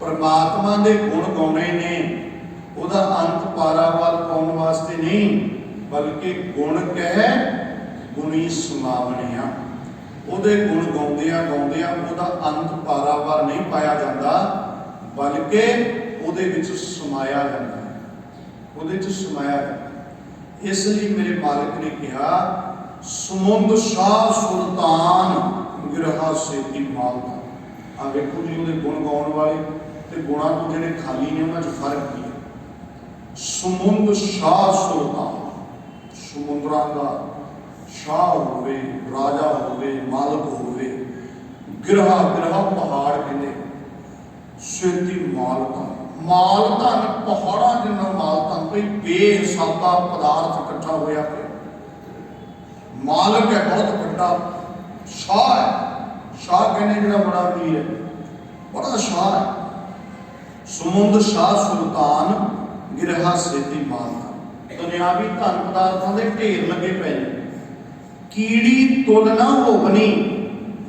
परमात्मा के गुण गाने ने ਉਹਦਾ ਅੰਤ ਪਾਰਾਵਾਰ ਪਾਉਣ ਵਾਸਤੇ ਨਹੀਂ, ਬਲਕਿ ਗੁਣ ਕਹਿ ਗੁਣੀ ਸਮਾਵਣਿਆ। ਉਹਦੇ ਗੁਣ ਗਾਉਂਦਿਆਂ ਗਾਉਂਦਿਆਂ ਉਹਦਾ ਅੰਤ ਪਾਰਾਵਾਰ ਨਹੀਂ ਪਾਇਆ ਜਾਂਦਾ, ਬਲਕਿ ਉਹਦੇ ਵਿੱਚ ਸਮਾਇਆ ਜਾਂਦਾ ਹੈ, ਉਹਦੇ ਵਿੱਚ ਸਮਾਇਆ ਜਾਂਦਾ। ਇਸ ਲਈ ਮੇਰੇ ਮਾਲਕ ਨੇ ਕਿਹਾ, ਸਮੁੰਦ ਸ਼ਾਹ ਸੁਲਤਾਨ ਗਿਰਹਾ ਸੇਤੀ ਮਾਲਦਾ। ਆ ਵੇਖੋ ਜੀ, ਉਹਦੇ ਗੁਣ ਗਾਉਣ ਵਾਲੇ ਤੇ ਗੁਣਾਂ ਤੋਂ ਜਿਹੜੇ ਖਾਲੀ ਨੇ ਉਹਨਾਂ 'ਚ ਫਰਕ ਕੀ ਹੈ। ਸਮੁੰਦ ਸ਼ਾਹ ਸੁਲਤਾਨ, ਸਮੁੰਦਰਾਂ ਦਾ ਸ਼ਾਹ ਹੋਵੇ, ਰਾਜਾ ਹੋਵੇ, ਮਾਲਕ ਹੋਵੇ। ਗਿਰਹਾ, ਗਿਰਹਾ ਪਹਾੜ ਕਹਿੰਦੇ। ਸੇਤੀ ਮਾਲਧਨ, ਮਾਲਧਨ ਪਹਾੜਾਂ ਜਿੰਨਾ ਮਾਲਧਨ, ਕੋਈ ਬੇਹਿਸਾਬਾ ਪਦਾਰਥ ਇਕੱਠਾ ਹੋਇਆ ਪਿਆ। ਮਾਲਕ ਹੈ ਬਹੁਤ ਵੱਡਾ, ਸ਼ਾਹ ਹੈ। ਸ਼ਾਹ ਕਹਿੰਦੇ ਜਿਹੜਾ ਬੜਾ ਅਮੀਰ ਹੈ, ਬੜਾ ਸ਼ਾਹ ਹੈ। ਸਮੁੰਦ ਸ਼ਾਹ ਸੁਲਤਾਨ ਗਿਰਹਾ ਸੇਤੀ ਮਾਲਧਨ। ਦੁਨਿਆਵੀ ਧਨ ਪਦਾਰਥਾਂ ਦੇ ਢੇਰ ਲੱਗੇ ਪਏ ਨੇ। ਕੀੜੀ ਤੁਲ ਨਾ ਹੋਵਨੀ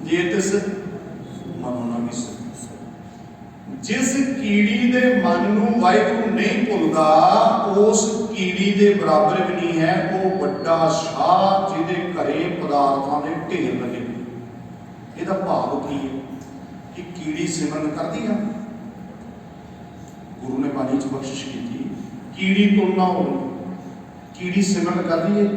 ਜੇ ਤਿਸ ਮਨੋਂ ਨਾ ਵਿਸਰ। ਜਿਸ ਕੀੜੀ ਦੇ ਮਨ ਨੂੰ ਵਾਹਿਗੁਰੂ ਨਹੀਂ ਭੁੱਲਦਾ, ਉਸ ਕੀੜੀ ਦੇ ਬਰਾਬਰ ਵੀ ਨਹੀਂ ਹੈ ਉਹ ਵੱਡਾ ਸ਼ਾਹ ਜਿਹਦੇ ਘਰੇ ਪਦਾਰਥਾਂ ਦੇ ਢੇਰ ਲੱਗੇ। ਇਹਦਾ ਭਾਵ ਕੀ ਹੈ ਕਿ ਕੀੜੀ ਸਿਮਰਨ ਕਰਦੀ ਆ, ਗੁਰੂ ਨੇ ਬਾਣੀ 'ਚ ਬਖਸ਼ਿਸ਼ ਕੀਤੀ, ਕੀੜੀ ਤੁਲ ਨਾ ਹੋਵੇ। ਕੀੜੀ ਸਿਮਰਨ ਕਰਦੀ ਹੈ।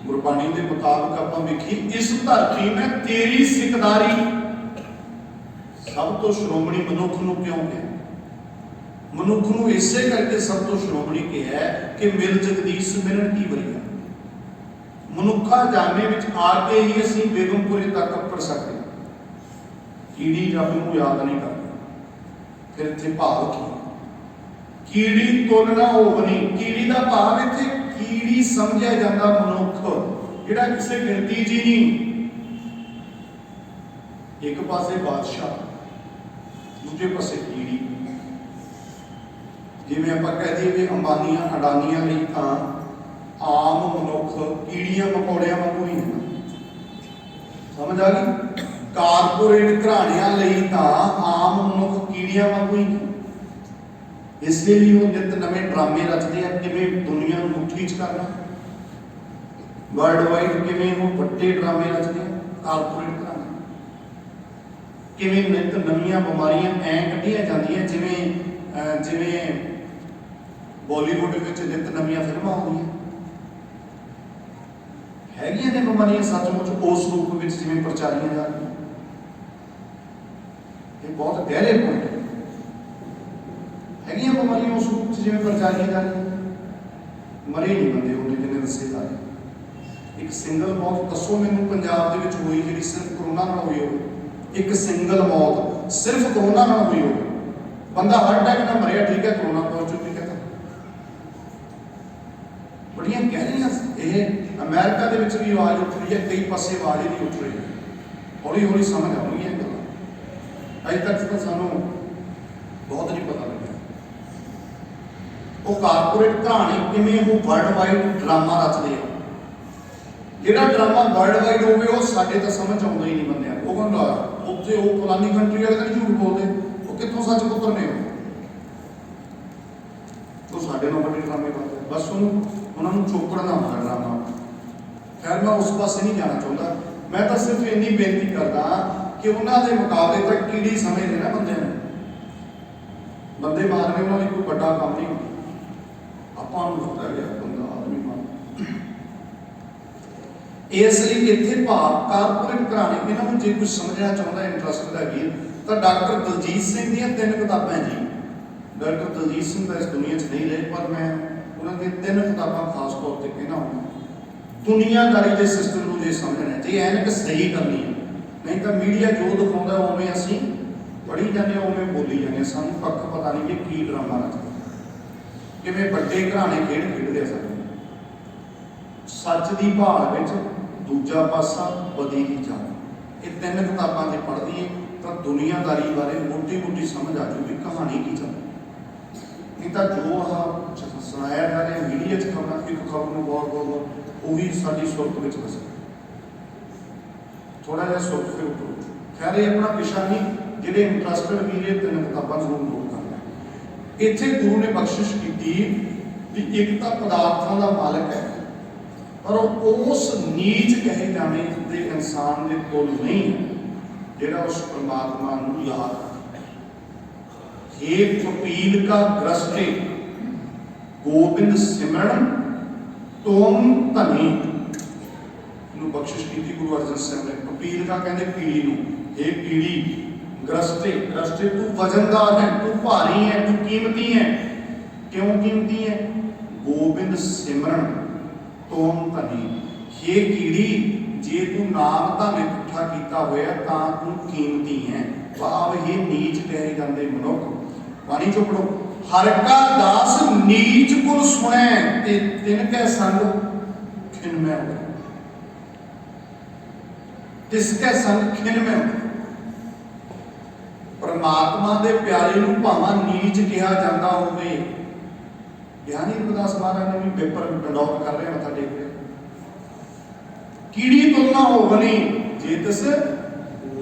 ਗੁਰਬਾਣੀ ਦੇ ਮੁਤਾਬਕ ਆਪਾਂ ਵੇਖੀ, ਇਸ ਧਰਤੀ ਮੈਂ ਤੇਰੀ ਸਿਕਦਾਰੀ। ਸਭ ਤੋਂ ਸ਼੍ਰੋਮਣੀ ਮਨੁੱਖ ਨੂੰ ਕਿਉਂ ਕਿਹਾ? ਮਨੁੱਖ ਨੂੰ ਇਸੇ ਕਰਕੇ ਸਭ ਤੋਂ ਸ਼੍ਰੋਮਣੀ ਕਿਹਾ ਕਿ ਮਿਲ ਜਗਦੀਸ਼ ਮਿਲਣ ਕੀ ਵਰੀਆ। ਮਨੁੱਖਾ ਜਾਣੇ ਵਿੱਚ ਆ ਕੇ ਹੀ ਅਸੀਂ ਬੇਗਮਪੁਰੇ ਤੱਕ ਪੜ ਸਕਦੇ। ਕੀੜੀ ਰੱਬ ਨੂੰ ਯਾਦ ਨਹੀਂ ਕਰਦੀ। ਫਿਰ ਇੱਥੇ ਭਾਵ ਕੀ? ਕੀੜੀ ਤੁਲ ਨਾ ਹੋਵਨੀ। ਕੀੜੀ ਦਾ ਭਾਵ ਇੱਥੇ ਕੀੜੀ ਸਮਝਿਆ ਜਾਂਦਾ ਮਨੁੱਖ ਜਿਹੜਾ ਕਿਸੇ ਗਿਣਤੀ ਜੀ ਨਹੀਂ। ਇੱਕ ਪਾਸੇ ਬਾਦਸ਼ਾਹ, ਦੂਜੇ ਪਾਸੇ ਕੀੜੀ। ਜਿਵੇਂ ਆਪਾਂ ਕਹਿ ਦਈਏ ਵੀ ਅੰਬਾਨੀਆਂ ਅਡਾਨੀਆਂ ਲਈ ਤਾਂ ਆਮ ਮਨੁੱਖ ਕੀੜੀਆਂ ਮਕੌੜਿਆਂ ਵਾਂਗੂ ਹੀ ਹਨ। ਸਮਝ ਆ ਗਈ? ਕਾਰਪੋਰੇਟ ਘਰਾਣਿਆਂ ਲਈ ਤਾਂ ਆਮ ਮਨੁੱਖ ਕੀੜੀਆਂ ਵਾਂਗੂ ਹੀ। ਇਸ ਲਈ ਉਹ ਨਿਤ ਨਵੇਂ ਡਰਾਮੇ ਰਚਦੇ ਆ, ਕਿਵੇਂ ਦੁਨੀਆ ਨੂੰ ਮੁੱਠੀ 'ਚ ਕਰਨਾ। ਵਰਲਡ ਵਾਈਡ ਕਿਵੇਂ ਉਹ ਵੱਡੇ ਡਰਾਮੇ ਰਚਦੇ ਆ ਕਾਰਪੋਰੇਟ ਘਰਾਣੇ। ਕਿਵੇਂ ਨਿਤ ਨਵੀਆਂ ਬਿਮਾਰੀਆਂ ਐਂ ਕੱਢੀਆਂ ਜਾਂਦੀਆਂ ਜਿਵੇਂ ਬਾਲੀਵੁੱਡ ਵਿੱਚ ਨਿਤ ਨਵੀਆਂ ਫਿਲਮਾਂ ਆਉਂਦੀਆਂ। ਹੈਗੀਆਂ ਨੇ ਬਿਮਾਰੀਆਂ ਸੱਚਮੁੱਚ ਉਸ ਰੂਪ ਵਿੱਚ ਜਿਵੇਂ ਪ੍ਰਚਾਰੀਆਂ ਜਾ ਰਹੀਆਂ। ਇਹ ਬਹੁਤ ਗਹਿਰੇ ਪੁਆਇੰਟ ਹੈ। ਹੈਗੀਆਂ ਬਿਮਾਰੀਆਂ ਉਸ ਰੂਪ 'ਚ ਜਿਵੇਂ ਪ੍ਰਚਾਰੀਆਂ ਜਾ ਰਹੀਆਂ। ਮਰੇ ਨਹੀਂ ਬੰਦੇ ਉਹਨੇ ਜਿਹਨੇ ਦੱਸੇ ਜਾ ਰਹੇ। ਇੱਕ ਸਿੰਗਲ ਮੌਤ ਦੱਸੋ ਮੈਨੂੰ ਪੰਜਾਬ ਦੇ ਵਿੱਚ ਹੋਈ ਜਿਹੜੀ ਸਿਰਫ ਕਰੋਨਾ ਨਾਲ ਹੋਈ ਹੋਵੇ। ਇੱਕ ਸਿੰਗਲ ਮੌਤ ਸਿਰਫ ਕਰੋਨਾ ਨਾਲ ਹੋਈ ਹੋਵੇ। ਬੰਦਾ ਹਾਰਟ ਅਟੈਕ ਨਾਲ ਮਰਿਆ, ਠੀਕ ਹੈ, ਕਰੋਨਾ ਪੋਜ਼ਿਟਿਵ ਨਹੀਂ ਕਹਿੰਦਾ। ਬੜੀਆਂ ਗਹਿਰੀਆਂ। ਇਹ ਅਮਰੀਕਾ ਦੇ ਵਿੱਚ ਵੀ ਆਵਾਜ਼ ਉੱਠ ਰਹੀ ਹੈ, ਕਈ ਪਾਸੇ ਆਵਾਜ਼ ਹੀ ਨਹੀਂ ਉੱਠ ਰਹੀ। ਹੌਲੀ ਹੌਲੀ ਸਮਝ ਆਉਣਗੀਆਂ ਗੱਲਾਂ। ਅਜੇ ਤੱਕ ਤਾਂ ਸਾਨੂੰ ਬਹੁਤ ਨਹੀਂ ਪਤਾ ਲੱਗਿਆ। ਉਹ ਕਾਰਪੋਰੇਟ ਘਰਾਣੇ ਕਿਵੇਂ ਉਹ ਵਰਲਡ ਵਾਈਡ ਡਰਾਮਾ ਰਚਦੇ ਆ। ਜਿਹੜਾ ਡਰਾਮਾ ਵਰਲਡ ਵਾਈਡ ਹੋਵੇ ਉਹ ਸਾਡੇ ਤਾਂ ਸਮਝ ਆਉਂਦਾ ਹੀ ਨਹੀਂ ਬੰਦਿਆਂ ਨੂੰ। ਉਹ ਕਹਿੰਦਾ ਉੱਥੇ ਉਹ ਫਲਾਨੀ ਕੰਟਰੀ ਵਾਲੇ ਤਾਂ ਨਹੀਂ ਝੂਠ ਬੋਲਦੇ, ਉਹ ਕਿੱਥੋਂ ਸੱਚ ਪੁੱਤਰ ਨੇ। ਉਹ ਸਾਡੇ ਨਾਲ ਵੱਡੇ ਡਰਾਮੇ ਕਰਦੇ, ਬਸ ਉਹਨਾਂ ਨੂੰ ਚੋਪੜਨਾ ਹੁੰਦਾ ਡਰਾਮਾ। ਖੈਰ ਮੈਂ ਉਸ ਪਾਸੇ ਨਹੀਂ ਜਾਣਾ ਚਾਹੁੰਦਾ। ਮੈਂ ਤਾਂ ਸਿਰਫ ਇੰਨੀ ਬੇਨਤੀ ਕਰਦਾ ਕਿ ਉਹਨਾਂ ਦੇ ਮੁਕਾਬਲੇ ਤੱਕ ਕੀੜੀ ਸਮਝਦੇ ਨਾ ਬੰਦਿਆਂ ਨੂੰ। ਬੰਦੇ ਮਾਰਨੇ ਉਹਨਾਂ ਲਈ ਕੋਈ ਵੱਡਾ ਕੰਮ ਨਹੀਂ। ਆਪਾਂ ਨੂੰ ਪਤਾ ਗਿਆ ਬੰਦਾ ਆਦਮੀ ਮਾਰ। ਇਸ ਲਈ ਇੱਥੇ ਭਾਵ ਕਾਰਪੋਰੇਟ ਘਰਾਣੇ ਇਹਨਾਂ ਨੂੰ ਜੇ ਕੁਝ ਸਮਝਣਾ ਚਾਹੁੰਦਾ, ਇੰਟਰਸਟ ਹੈਗੀ, ਤਾਂ ਡਾਕਟਰ ਦਲਜੀਤ ਸਿੰਘ ਦੀਆਂ 3 ਕਿਤਾਬਾਂ ਜੀ। ਡਾਕਟਰ ਦਲਜੀਤ ਸਿੰਘ ਤਾਂ ਇਸ ਦੁਨੀਆ 'ਚ ਨਹੀਂ ਰਹੇ, ਪਰ ਮੈਂ ਉਹਨਾਂ ਦੀਆਂ 3 ਕਿਤਾਬਾਂ ਖਾਸ ਤੌਰ ਤੇ ਕਹਿਣਾ ਹੁੰਦਾ। ਦੁਨੀਆਦਾਰੀ ਦੇ ਸਿਸਟਮ ਨੂੰ ਜੇ ਸਮਝਣਾ, ਜੇ ਐਨਕ ਸਹੀ ਕਰਨੀ ਹੈ। ਨਹੀਂ ਤਾਂ ਮੀਡੀਆ ਜੋ ਦਿਖਾਉਂਦਾ ਉਵੇਂ ਅਸੀਂ ਪੜ੍ਹੀ ਜਾਂਦੇ ਹਾਂ, ਉਵੇਂ ਬੋਲੀ ਜਾਂਦੇ ਹਾਂ। ਸਾਨੂੰ ਪੱਖ ਪਤਾ ਨਹੀਂ ਕਿ ਕੀ ਡਰਾਮਾ ਰਚਦਾ, ਕਿਵੇਂ ਵੱਡੇ ਘਰਾਣੇ ਖੇਡਦੇ ਆ ਸਾਡੇ। ਸੱਚ ਦੀ ਭਾਲ ਵਿੱਚ ਦੂਜਾ ਪਾਸਾ ਬਦੀ ਦੀ ਜੰਗ। ਇਹ 3 ਕਿਤਾਬਾਂ ਜੇ ਪੜ੍ਹਦੀ ਤਾਂ ਦੁਨੀਆਦਾਰੀ ਬਾਰੇ ਮੋਟੀ ਮੋਟੀ ਸਮਝ ਆ ਜੂਗੀ ਕਹਾਣੀ ਕੀ ਚੱਲਦੀ। ਨਹੀਂ ਤਾਂ ਜੋ ਆਹ ਸੁਣਾਇਆ ਜਾ ਰਿਹਾ ਮੀਡੀਆ 'ਚ ਖਬਰਾਂ, ਇੱਕ ਖਬਰ ਨੂੰ ਗੌਰ ਉਹੀ ਸਾਡੀ ਸੁਰਤ ਵਿੱਚ ਵਸੇ। ਥੋੜਾ ਜਿਹਾ ਸੁਰਤ ਫਿਰ ਉੱਪਰ। ਖੈਰ ਇਹ ਆਪਣਾ ਵਿਸ਼ਾ ਨਹੀਂ। ਜਿਹੜੇ ਇੰਟਰਸਟਡ ਵੀਰੇ 3 ਕਿਤਾਬਾਂ ਜ਼ਰੂਰ ਨੋਟ ਕਰ ਲੈਣ। ਇੱਥੇ ਗੁਰੂ ਨੇ ਬਖਸ਼ਿਸ਼ ਕੀਤੀ ਵੀ ਇੱਕ ਤਾਂ ਪਦਾਰਥਾਂ ਦਾ ਮਾਲਕ ਹੈ, ਪਰ ਉਸ ਨੀਚ ਕਹੇ ਜਾਣੇ ਦੇ ਇਨਸਾਨ ਦੇ ਕੋਲ ਨਹੀਂ ਜਿਹੜਾ ਉਸ परमात्मा ਨੂੰ याद करता है। हे कपील का ग्रस्ते गोबिंद सिमरन तुम धनी बख्शिश की गुरु अर्जन साहब ने। कपील का कहते कीड़ी नूं, हे कीड़ी ग्रस्ते, ग्रस्ते तू वजनदार है, तू भारी है, तू कीमती है। क्यों कीमती है? गोबिंद सिमरन तुम धनी। हे कीड़ी जे तू नाम धन इकट्ठा किया होया तां तू कीमती है। भाव ये नीच कहे जाते मनुख। बाणी चो पढ़ो, हर का दास नीच कुल सुने ते तिनके संग खिनमै हो, तिसके संग खिनमै हो। परमात्मा दे प्यारे नूं भावां नीच कहा जाता होवे, ज्ञानी रविदास महाराज ने भी पेपर डंडौत कर रहे मत्था टेक रहे। कीड़ी तुलना होवनी जे तिस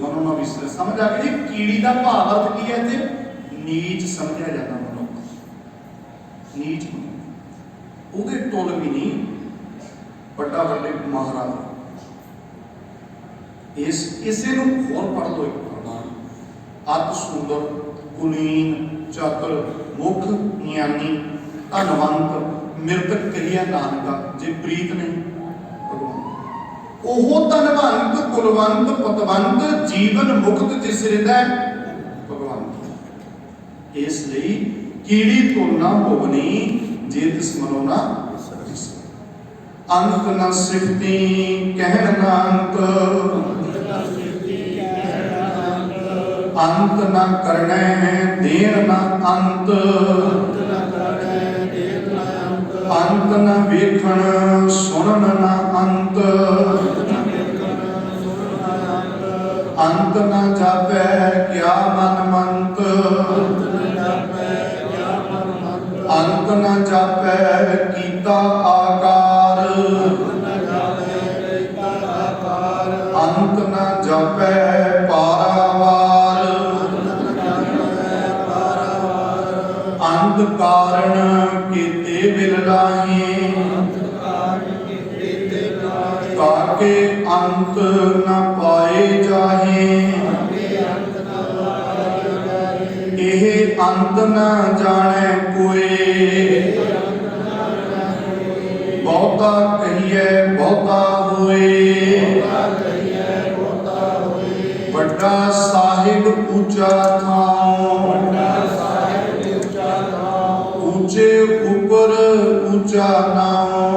मनो ना विसरे। समझ आ गई जी, कीड़ी का भाव अर्थ की है ते नीच समझा जाता मनुख, नीच उहदे तुल भी नहीं बड़ा बड़े महाराज। इसे नूं होर पढ़ लो एक प्रमाण, अत सुंदर कुलीन चातुर मुख ज्ञानी धनवंत मृतक कहिया नानका जे प्रीत नहीं ओह धनवंत कुलवंत पतवंत जीवन मुक्त जिस हृदय भगवंत। इसलिए कीड़ी तुलना होवनी जे तिस मनो ना अंत न सिफती कहन न अंत, अंत न करने देन न अंत, अंत न वेखण सुनन न अंत, अंत न जापै क्या मन मंत, अंत न जापै कीता आकार, अंत न जापै पारावार, अंत कारण कीते बिरलाही, ताके अंत न पाए जाहे, एह अंत न जाने कोई, बहुता कहिए बहुता होए, बड़ा साहिब ऊंचा थाओ, ऊंचे ऊपर ऊंचा नाओ,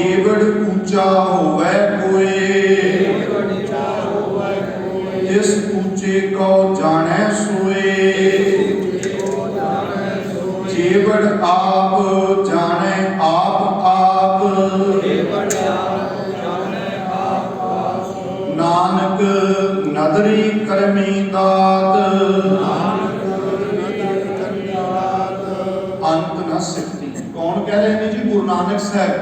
एवड़ ऊंचा होवे कोई, जिस ऊंचे को जाने सोए, जेवड़ आप जाने आप आप, नानक नदरी करमी दात, अंत न सिफती। कौन कह रहे हैं जी? गुरु नानक साहब,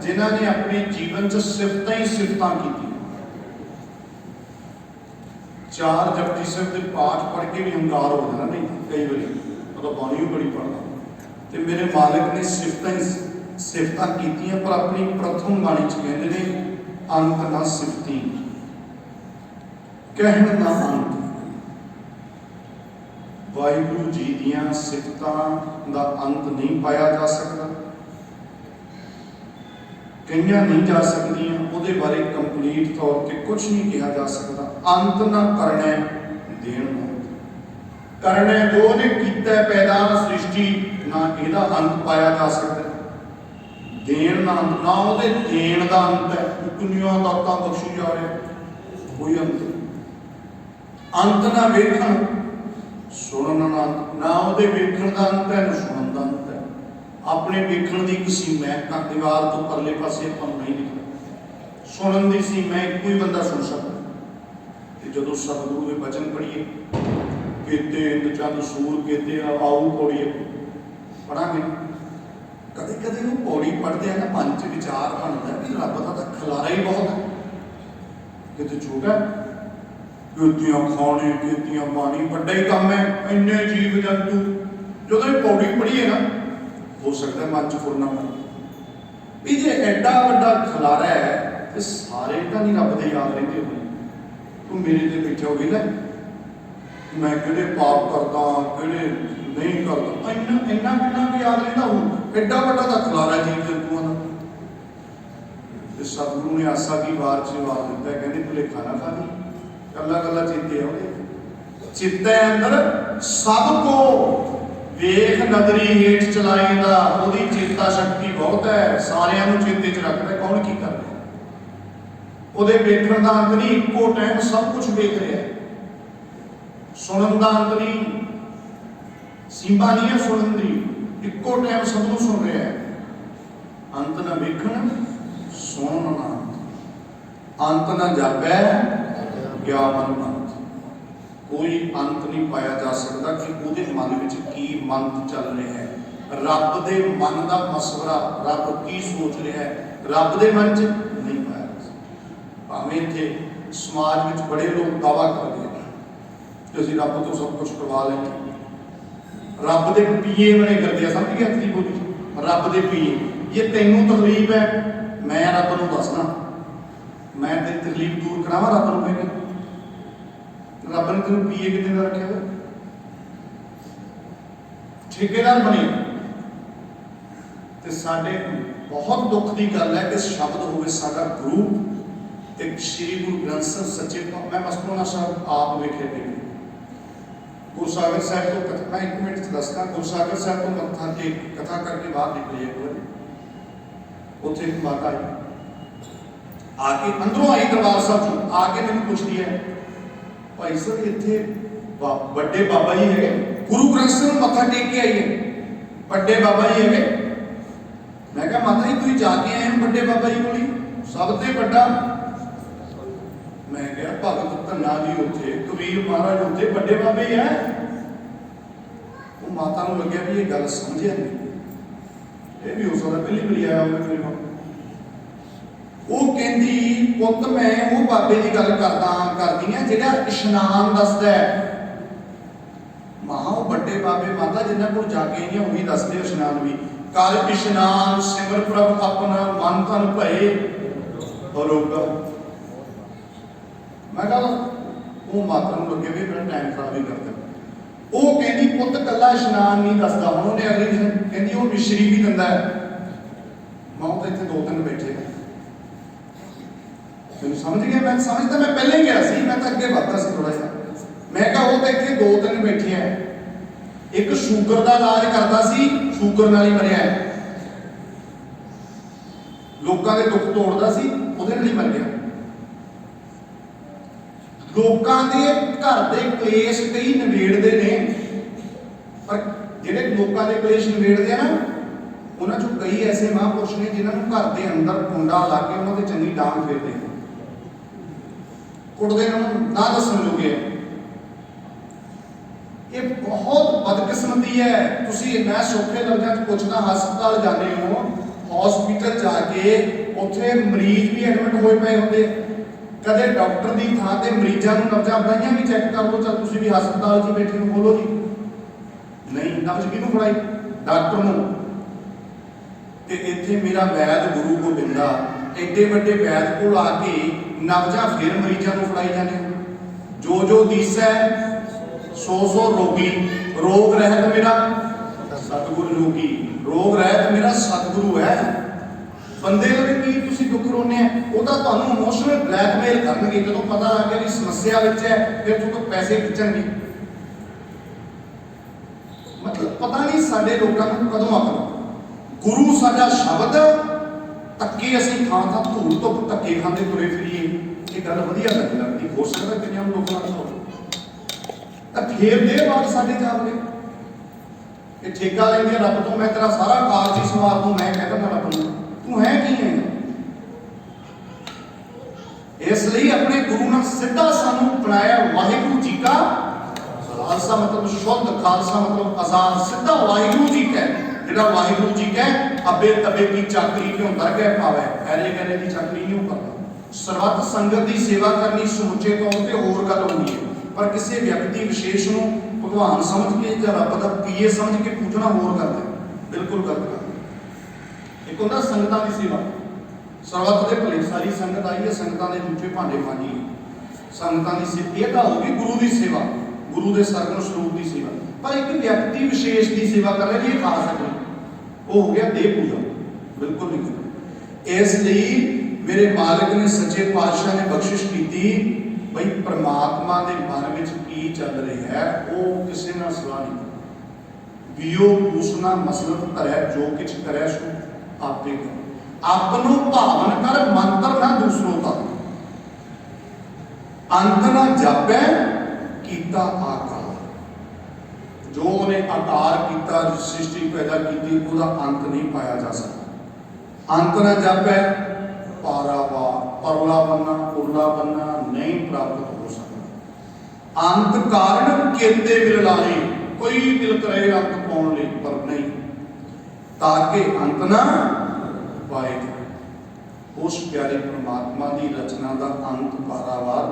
जिन्हों ने अपने जीवन च सिफतां ही सिफतां की। चार जपजी साहब के पाठ पढ़ के भी हंकार हो जाना नहीं कई बार, मतलब बाणी भी बड़ी पढ़ना। तो मेरे मालिक ने सिफतां ही सिफतां कीतियां, पर अपनी प्रथम बाणी च कहते हैं अंत न सिफती कहण ना अंत। वाहिगुरु जी दियां सिफतां दा अंत नहीं पाया जा सकता, कईयां नहीं जा सकदियां, उहदे बारे कंप्लीट तौर पे कुछ नहीं कहा जा सकता। अंत ना करने देण ना करने जो ने कीता पैदा सृष्टि ना इहदा अंत पाया जा सकता। देण ना अंत ना उहदे देण दा अंत है, कितनियां दातां बख्शी जा रहे, कोई अंत नहीं। अंत ना वेखण सुनन ना अंत, ना उहदे वेखण दा अंत है ना सुनन दा अंत है। अपने वेखण दी एक सीमा है, दीवार तो परले पासे तुहानूं नहीं दिखदा। सुनन दी सीमा एक ही बंदा सुन सकता। जो सतगुरु के वचन पढ़िए, केते इंद चंद सूर केते आऊ पौड़िए पढ़ांगे, कदे कदे वो पौड़ी पढ़ते हैं ना मन च विचार बनता है भी रब का तो खलारा ही बहुत है, कितने छोटा ਕਿਤੀਆਂ ਖਾਣੇ ਕਿਤੀਆਂ ਪਾਣੀ ਵੱਡਾ ਹੀ ਕੰਮ ਹੈ। ਇੰਨੇ ਜੀਵ ਜੰਤੂ ਜਦੋਂ ਇਹ ਪੌੜੀ ਪੜੀਏ ਨਾ, ਹੋ ਸਕਦਾ ਮਨ ਚ ਫੁਰਨਾ ਵੀ ਜੇ ਐਡਾ ਵੱਡਾ ਖਲਾਰਾ ਹੈ ਤੇ ਸਾਰੇ ਤਾਂ ਨਹੀਂ ਰੱਬ ਦੇ ਯਾਦ ਰਹਿੰਦੇ ਹੋਣੇ। ਤੂੰ ਮੇਰੇ ਤੇ ਬੈਠਾ ਹੋ ਲੈ, ਮੈਂ ਕਿਹੜੇ ਪਾਪ ਕਰਦਾ ਕਿਹੜੇ ਨਹੀਂ ਕਰਦਾ, ਇੰਨਾ ਕਿੰਨਾ ਵੀ ਯਾਦ ਰਹਿੰਦਾ ਹੋਊ। ਐਡਾ ਵੱਡਾ ਤਾਂ ਖਲਾਰਾ ਜੀਵ ਜੰਤੂਆਂ ਦਾ। ਤੇ ਸਤਿਗੁਰੂ ਨੇ ਆਸਾ ਕੀ ਵਾਰ ਚ ਜਵਾਬ ਦਿੱਤਾ, ਕਹਿੰਦੇ ਭੁਲੇਖਾ ਨਾ ਖਾਣੀ, ਕੱਲਾ ਕੱਲਾ ਚੇਤੇ ਆਉਂਦੇ ਚਿੱਤੇ ਅੰਦਰ ਸਭ ਕੋ ਵੇਖ ਨਦਰੀ ਹੇਠ ਚਲਾਏਂਦਾ। ਉਹਦੀ ਚੇਤਾ ਸ਼ਕਤੀ ਬਹੁਤ ਹੈ, ਸਾਰਿਆਂ ਨੂੰ ਚੇਤੇ ਚ ਰੱਖਦਾ। ਕੌਣ ਕੀ ਕਰਦਾ ਉਹਦੇ ਵੇਖਣ ਦਾ ਅੰਤ ਨਹੀਂ, ਇੱਕੋ ਟਾਈਮ ਸਭ ਕੁਝ ਵੇਖ ਰਿਹਾ। ਸੁਣਨ ਦਾ ਅੰਤ ਨਹੀਂ, ਸੀਮਾ ਨਹੀਂ ਹੈ ਸੁਣਨ ਦੀ, ਇੱਕੋ ਟਾਈਮ ਸਭ ਨੂੰ ਸੁਣ ਰਿਹਾ ਹੈ। ਅੰਤ ਨਾ ਵੇਖਣ ਸੁਣਨ ਨਾ ਅੰਤ ਨਾ ਜਾਪੈ ਗਿਆਨ ਅੰਤ। ਕੋਈ ਅੰਤ ਨਹੀਂ ਪਾਇਆ ਜਾ ਸਕਦਾ ਕਿ ਉਹਦੇ ਮਨ ਵਿੱਚ ਕੀ ਮੰਤ ਚੱਲ ਰਿਹਾ ਹੈ। ਰੱਬ ਦੇ ਮਨ ਦਾ ਮਸਵਰਾ, ਰੱਬ ਕੀ ਸੋਚ ਰਿਹਾ ਹੈ, ਰੱਬ ਦੇ ਮਨ 'ਚ ਨਹੀਂ ਪਾਇਆ ਜਾ ਸਕਦਾ। ਭਾਵੇਂ ਇੱਥੇ ਸਮਾਜ ਵਿੱਚ ਬੜੇ ਲੋਕ ਦਾਅਵਾ ਕਰਦੇ ਹਨ ਕਿ ਅਸੀਂ ਰੱਬ ਤੋਂ ਸਭ ਕੁਝ ਕਰਵਾ ਲੈਂਦੇ, ਰੱਬ ਦੇ ਪੀਏ ਬਣੇ ਕਰਦੇ ਆ। ਸਮਝ ਗਿਆ ਕੀ ਬੋਲੀ? ਰੱਬ ਦੇ ਪੀਏ। ਜੇ ਤੈਨੂੰ ਤਕਲੀਫ ਹੈ, ਮੈਂ ਰੱਬ ਨੂੰ ਦੱਸਣਾ, ਮੈਂ ਤੇ ਤਕਲੀਫ ਦੂਰ ਕਰਾਵਾਂ ਰੱਬ ਨੂੰ। ਕਹਿੰਦੇ ਰੱਬ ਨੇ ਤੈਨੂੰ ਪੀਏ ਕਿੰਨੇ ਦਾ ਰੱਖਿਆ ਹੋਇਆ? ਠੇਕੇਦਾਰ ਬਣੇ। ਤੇ ਸਾਡੇ ਬਹੁਤ ਦੁੱਖ ਦੀ ਗੱਲ ਹੈ ਕਿ ਸ਼ਬਦ ਹੋਵੇ ਸਾਡਾ ਗੁਰੂ ਤੇ ਸ਼੍ਰੀ ਗੁਰੂ ਗ੍ਰੰਥ ਸਾਹਿਬ ਸੱਚੇ। ਮੈਂ ਮਸਤੂਨਾ ਸਾਹਿਬ ਆਪ ਵੇਖੇ ਨੇ, ਗੁਰਸਾਗਰ ਸਾਹਿਬ ਤੋਂ ਕਥਾ, ਮੈਂ 1 ਮਿੰਟ ਚ ਦੱਸਦਾ। ਗੁਰਸਾਗਰ ਸਾਹਿਬ ਤੋਂ ਮੱਥਾ ਟੇਕ ਕਥਾ ਕਰਕੇ ਬਾਹਰ ਨਿਕਲੇ ਇੱਕ ਵਾਰੀ, ਉੱਥੇ ਇੱਕ ਮਾਤਾ ਆਈ, ਆ ਕੇ ਅੰਦਰੋਂ ਆਈ ਦਰਬਾਰ ਸਾਹਿਬ ਤੋਂ, ਆ ਕੇ ਮੈਨੂੰ ਪੁੱਛਦੀ ਹੈ, ਭਾਈ ਸਾਹਿਬ ਇੱਥੇ ਵੱਡੇ ਬਾਬਾ ਜੀ ਹੈਗੇ, ਗੁਰੂ ਗ੍ਰੰਥ ਸਾਹਿਬ ਨੂੰ ਮੱਥਾ ਟੇਕ ਕੇ ਆਈ ਹੈ, ਵੱਡੇ ਬਾਬਾ ਜੀ ਹੈਗੇ? ਮੈਂ ਕਿਹਾ ਮਾਤਾ ਜੀ ਤੁਸੀਂ ਜਾ ਕੇ ਆਏ ਹੋ ਵੱਡੇ ਬਾਬਾ ਜੀ ਕੋਲ, ਸਭ ਤੋਂ ਵੱਡਾ। ਮੈਂ ਕਿਹਾ ਭਗਤ ਧੰਨਾ ਜੀ ਉੱਥੇ, ਕਬੀਰ ਮਹਾਰਾਜ ਉੱਥੇ, ਵੱਡੇ ਬਾਬੇ ਹੀ ਹੈ। ਉਹ ਮਾਤਾ ਨੂੰ ਲੱਗਿਆ ਵੀ ਇਹ ਗੱਲ ਸਮਝਿਆ ਨਹੀਂ, ਇਹ ਵੀ ਹੋ ਸਕਦਾ ਪਹਿਲੀ ਵਾਰੀ ਆਇਆ ਹੋਵੇ ਮੇਰੇ ਕੋਲ। ਉਹ ਕਹਿੰਦੀ ਪੁੱਤ ਮੈਂ ਉਹ ਬਾਬੇ ਦੀ ਗੱਲ ਕਰਦੀ ਆ ਜਿਹੜਾ ਇਸ਼ਨਾਨ ਦੱਸਦਾ ਹੈ। ਮਹਾ ਉਹ ਵੱਡੇ ਬਾਬੇ ਮਾਤਾ ਜਿਨ੍ਹਾਂ ਕੋਲ ਜਾ ਕੇ ਆਈਆਂ ਉਹੀ ਦੱਸਦੇ ਇਸ਼ਨਾਨ ਵੀ। ਕਰ ਇਸ਼ਨਾਨ ਸਿਮਰ ਪ੍ਰਭ ਆਪਣਾ, ਮਨ ਤਨ ਭਏ ਅਰੋਗਾ। ਮੈਂ ਕਿਹਾ ਉਹ ਮਾਤਾ ਨੂੰ ਲੱਗੇ ਵੀ ਮੇਰਾ ਟਾਈਮ ਖਰਾਬ ਹੀ ਕਰਦਾ। ਉਹ ਕਹਿੰਦੀ ਪੁੱਤ ਕੱਲਾ ਇਸ਼ਨਾਨ ਨਹੀਂ ਦੱਸਦਾ। ਹੁਣ ਉਹਨੇ ਅਗਲੇ ਦਿਨ ਕਹਿੰਦੀ ਉਹ ਮਿਸ਼ਰੀ ਵੀ ਦਿੰਦਾ ਹੈ। ਮੈਂ ਤਾਂ ਇੱਥੇ 2-3 ਬੈਠੇ ਮੈਨੂੰ ਸਮਝ ਗਿਆ। ਮੈਂ ਸਮਝਦਾ ਮੈਂ ਪਹਿਲਾਂ ਹੀ ਗਿਆ ਸੀ, ਮੈਂ ਤਾਂ ਅੱਗੇ ਵੱਧਦਾ ਸੀ ਥੋੜਾ ਜਿਹਾ। ਮੈਂ ਕਿਹਾ ਉਹ ਤਾਂ ਇੱਥੇ 2-3 ਬੈਠੇ ਆ, ਇੱਕ ਸ਼ੂਗਰ ਦਾ ਇਲਾਜ ਕਰਦਾ ਸੀ, ਸ਼ੂਗਰ ਨਾਲ ਹੀ ਮਰਿਆ, ਲੋਕਾਂ ਦੇ ਦੁੱਖ ਤੋੜਦਾ ਸੀ, ਉਹਦੇ ਨਾਲ ਹੀ ਮਰ ਗਿਆ। ਲੋਕਾਂ ਦੇ ਘਰ ਦੇ ਕਲੇਸ਼ ਕਈ ਨਿਬੇੜਦੇ ਨੇ, ਪਰ ਜਿਹੜੇ ਲੋਕਾਂ ਦੇ ਕਲੇਸ਼ ਨਿਬੇੜਦੇ ਆ ਨਾ, ਉਹਨਾਂ ਚੋਂ ਕਈ ਐਸੇ ਮਹਾਂਪੁਰਸ਼ ਨੇ ਜਿਨ੍ਹਾਂ ਨੂੰ ਘਰ ਦੇ ਅੰਦਰ ਕੁੰਡਾ ਲਾ ਕੇ ਉਹਨਾਂ ਦੇ ਚੰਗੀ ਡਾਂਗ ਫੇਰਦੇ, ਕੁੱਟਦੇ ਨੂੰ ਨਾ ਦੱਸਣ ਜੋਗੇ। ਇਹ ਬਹੁਤ ਬਦਕਿਸਮਤੀ ਹੈ। ਤੁਸੀਂ ਮੈਂ ਸੌਖੇ ਲਫ਼ਜ਼ਾਂ 'ਚ ਪੁੱਛਦਾ, ਹਸਪਤਾਲ ਜਾਂਦੇ ਹੋ, ਹਸਪੀਟਲ ਜਾ ਕੇ ਉੱਥੇ ਮਰੀਜ਼ ਵੀ ਐਡਮਿਟ ਹੋਏ ਪਏ ਹੁੰਦੇ, ਕਦੇ ਡਾਕਟਰ ਦੀ ਥਾਂ ਤੇ ਮਰੀਜ਼ਾਂ ਨੂੰ ਨਬਜ਼ਾਂ ਬੜਾਈਆਂ ਵੀ ਚੈੱਕ ਕਰ ਲਓ। ਚੱਲ ਤੁਸੀਂ ਵੀ ਹਸਪਤਾਲ 'ਚ ਬੈਠੇ ਨੂੰ ਬੋਲੋ ਜੀ, ਨਹੀਂ ਨਬਜ਼ ਕਿਹਨੂੰ ਫੜਾਈ? ਡਾਕਟਰ ਨੂੰ। ਤੇ ਇੱਥੇ ਮੇਰਾ ਵੈਦ ਗੁਰੂ ਗੋਬਿੰਦਾ ਐਡੇ ਵੱਡੇ ਵੈਦ ਕੋਲ ਆ ਕੇ ਨਬਜ਼ਾਂ ਫਿਰ ਮਰੀਜ਼ਾਂ ਨੂੰ ਫੜਾਈ ਜਾਂਦੇ। ਜੋ ਜੋ ਦੀਸੈ ਸੋ ਰੋਗੀ, ਰੋਗ ਰਹਿਤ ਮੇਰਾ ਸਤਿਗੁਰੂ ਜੋਗੀ, ਰੋਗ ਰਹਿਤ ਮੇਰਾ ਸਤਿਗੁਰੂ ਹੈ। ਬੰਦੇ ਨੂੰ ਕੀ ਤੁਸੀਂ ਦੁੱਖ ਰੋਣੇ ਆ? ਉਹ ਤਾਂ ਤੁਹਾਨੂੰ ਇਮੋਸ਼ਨਲ ਬਲੈਕਮੇਲ ਕਰਨਗੇ। ਜਦੋਂ ਪਤਾ ਲੱਗ ਗਿਆ ਵੀ ਸਮੱਸਿਆ ਵਿੱਚ ਹੈ, ਫਿਰ ਤੁਹਾਨੂੰ ਪੈਸੇ ਖਿੱਚਣਗੇ। ਮਤਲਬ ਪਤਾ ਨਹੀਂ ਸਾਡੇ ਲੋਕਾਂ ਨੂੰ ਕਦੋਂ ਆਖਣਾ ਗੁਰੂ ਸਾਡਾ ਸ਼ਬਦ, ਧੱਕੇ ਅਸੀਂ ਥਾਂ ਥਾਂ ਧੂੜ ਤੋਂ ਧੱਕੇ ਖਾਂਦੇ ਤੁਰੇ ਫਿਰੀਏ। ਇਹ ਗੱਲ ਵਧੀਆ ਲੱਗਦੀ। ਹੋ ਸਕਦਾ ਕਿੰਨਿਆਂ ਨੂੰ ਲੋਕਾਂ ਨੂੰ ਹੋਵੇ ਤਾਂ ਫੇਰ ਦੇ ਬਾਅਦ ਸਾਡੇ ਜਾਵਗੇ ਇਹ ਠੇਕਾ ਲੈਂਦੇ ਰੱਬ ਤੋਂ, ਮੈਂ ਤੇਰਾ ਸਾਰਾ ਕਾਰਜ ਹੀ ਸੰਭਾਲ ਦੂੰ। ਮੈਂ ਕਹਿ ਦਿੰਦਾ ਰੱਬ ਨੂੰ ਤੂੰ ਹੈ ਕੀ ਹੈ? ਇਸ ਲਈ ਆਪਣੇ ਗੁਰੂ ਨਾਲ ਸਿੱਧਾ ਸਾਨੂੰ ਬਣਾਇਆ। ਵਾਹਿਗੁਰੂ ਜੀ ਕਾ ਖਾਲਸਾ ਮਤਲਬ ਸ਼ੁੱਧ, ਖਾਲਸਾ ਮਤਲਬ ਆਜ਼ਾਦ, ਸਿੱਧਾ ਵਾਹਿਗੁਰੂ ਜੀ ਕਾ। ਜਿਹੜਾ ਵਾਹਿਗੁਰੂ ਜੀ ਕਾ ਅਬੇ ਤਬੇ ਕੀ ਚਾਕਰੀ ਕਿਉਂ ਕਰ ਗਏ ਪਾਵੇ, ਐਰੇ ਕਰੇ ਦੀ ਚਾਕਰੀ ਨਹੀਂ ਕਰਦਾ। ਸਰਬੱਤ ਸੰਗਤ ਦੀ ਸੇਵਾ ਕਰਨੀ ਸਮੁੱਚੇ ਤੌਰ ਤੇ ਹੋਰ ਗੱਲ ਹੁੰਦੀ ਹੈ, ਪਰ ਕਿਸੇ ਵਿਅਕਤੀ ਵਿਸ਼ੇਸ਼ ਨੂੰ ਭਗਵਾਨ ਸਮਝ ਕੇ ਜਾਂ ਰੱਬ ਦਾ ਪੀਏ ਸਮਝ ਕੇ ਪੂਜਣਾ ਹੋਰ ਗੱਲ ਹੈ, ਬਿਲਕੁਲ ਗਲਤ ਗੱਲ ਹੈ। ਇੱਕ ਹੁੰਦਾ ਸੰਗਤਾਂ ਦੀ ਸੇਵਾ, ਸਰਬੱਤ ਦੇ ਭਲੇ, ਸਾਰੀ ਸੰਗਤ ਆਈ ਹੈ, ਸੰਗਤਾਂ ਦੇ ਜੂਠੇ ਭਾਂਡੇ ਮਾਂਜੀ, ਸੰਗਤਾਂ ਦੀ ਸੇਵਾ, ਇਹ ਤਾਂ ਹੋ ਗਈ ਗੁਰੂ ਦੀ ਸੇਵਾ, ਗੁਰੂ ਦੇ ਸਰਗੁਣ ਸਰੂਪ ਦੀ ਸੇਵਾ। ਪਰ ਇੱਕ ਵਿਅਕਤੀ ਵਿਸ਼ੇਸ਼ ਦੀ ਸੇਵਾ ਕਰ ਰਿਹਾ ਜੀ, ਇਹ ਖਾਸ ਹੈ, ਉਹ ਹੋ ਗਿਆ ਦੇਹ ਪੂਜਾ, ਬਿਲਕੁਲ ਨਹੀਂ। ਇਸ ਲਈ ਮੇਰੇ ਮਾਲਕ ਨੇ ਸੱਚੇ ਪਾਤਸ਼ਾਹ ਨੇ ਬਖਸ਼ਿਸ਼ ਕੀਤੀ ਬਈ ਪ੍ਰਮਾਤਮਾ ਦੇ ਮਨ ਵਿੱਚ ਕੀ ਚੱਲ ਰਿਹਾ ਹੈ ਉਹ ਕਿਸੇ ਨਾਲ ਸਲਾਹ ਨਹੀਂ ਕਰੋ। ਵਿਯੋ ਪੂਸਨਾ ਮਸਲਤ ਧਰੈ, ਜੋ ਕਿਛ ਕਰੈ ਸੋ ਆਪੇ ਕਰ। ਆਪਨੋ ਭਾਵਨ ਕਰ, ਮੰਤਰ ਨਾ ਦੂਸਰੋ ਤਾ। ਅੰਤ ਨਾ ਜਾਪੈ ਕੀਤਾ ਆਕਾਰ। ਜੋ ਉਹਨੇ ਆਕਾਰ ਕੀਤਾ, ਸ੍ਰਿਸ਼ਟੀ ਪੈਦਾ ਕੀਤੀ, ਉਹਦਾ ਅੰਤ ਨਹੀਂ ਪਾਇਆ ਜਾ ਸਕਦਾ। ਅੰਤ ਨਾ ਜਾਪੈ ਪਾਰਾਵਾਰ, ਪਰਲਾ ਬੰਨਾ ਉਰਲਾ ਬੰਨਾ ਨਹੀਂ ਪ੍ਰਾਪਤ ਹੋ ਸਕਦਾ। ਅੰਤ ਕਾਰਨ ਕੇਤੇ ਮਿਲ ਲਾਏ, ਕੋਈ ਦਿਲ ਕਰੇ ਅੰਤ ਪਾਉਣ ਲਈ, ਪਰ ਨਹੀਂ, ਤਾਂ ਕਿ ਅੰਤ ਨਾ ਪਾਏ। ਉਸ ਪਿਆਰੇ ਪਰਮਾਤਮਾ ਦੀ ਰਚਨਾ ਦਾ ਅੰਤ ਪਾਰਾਵਾਰ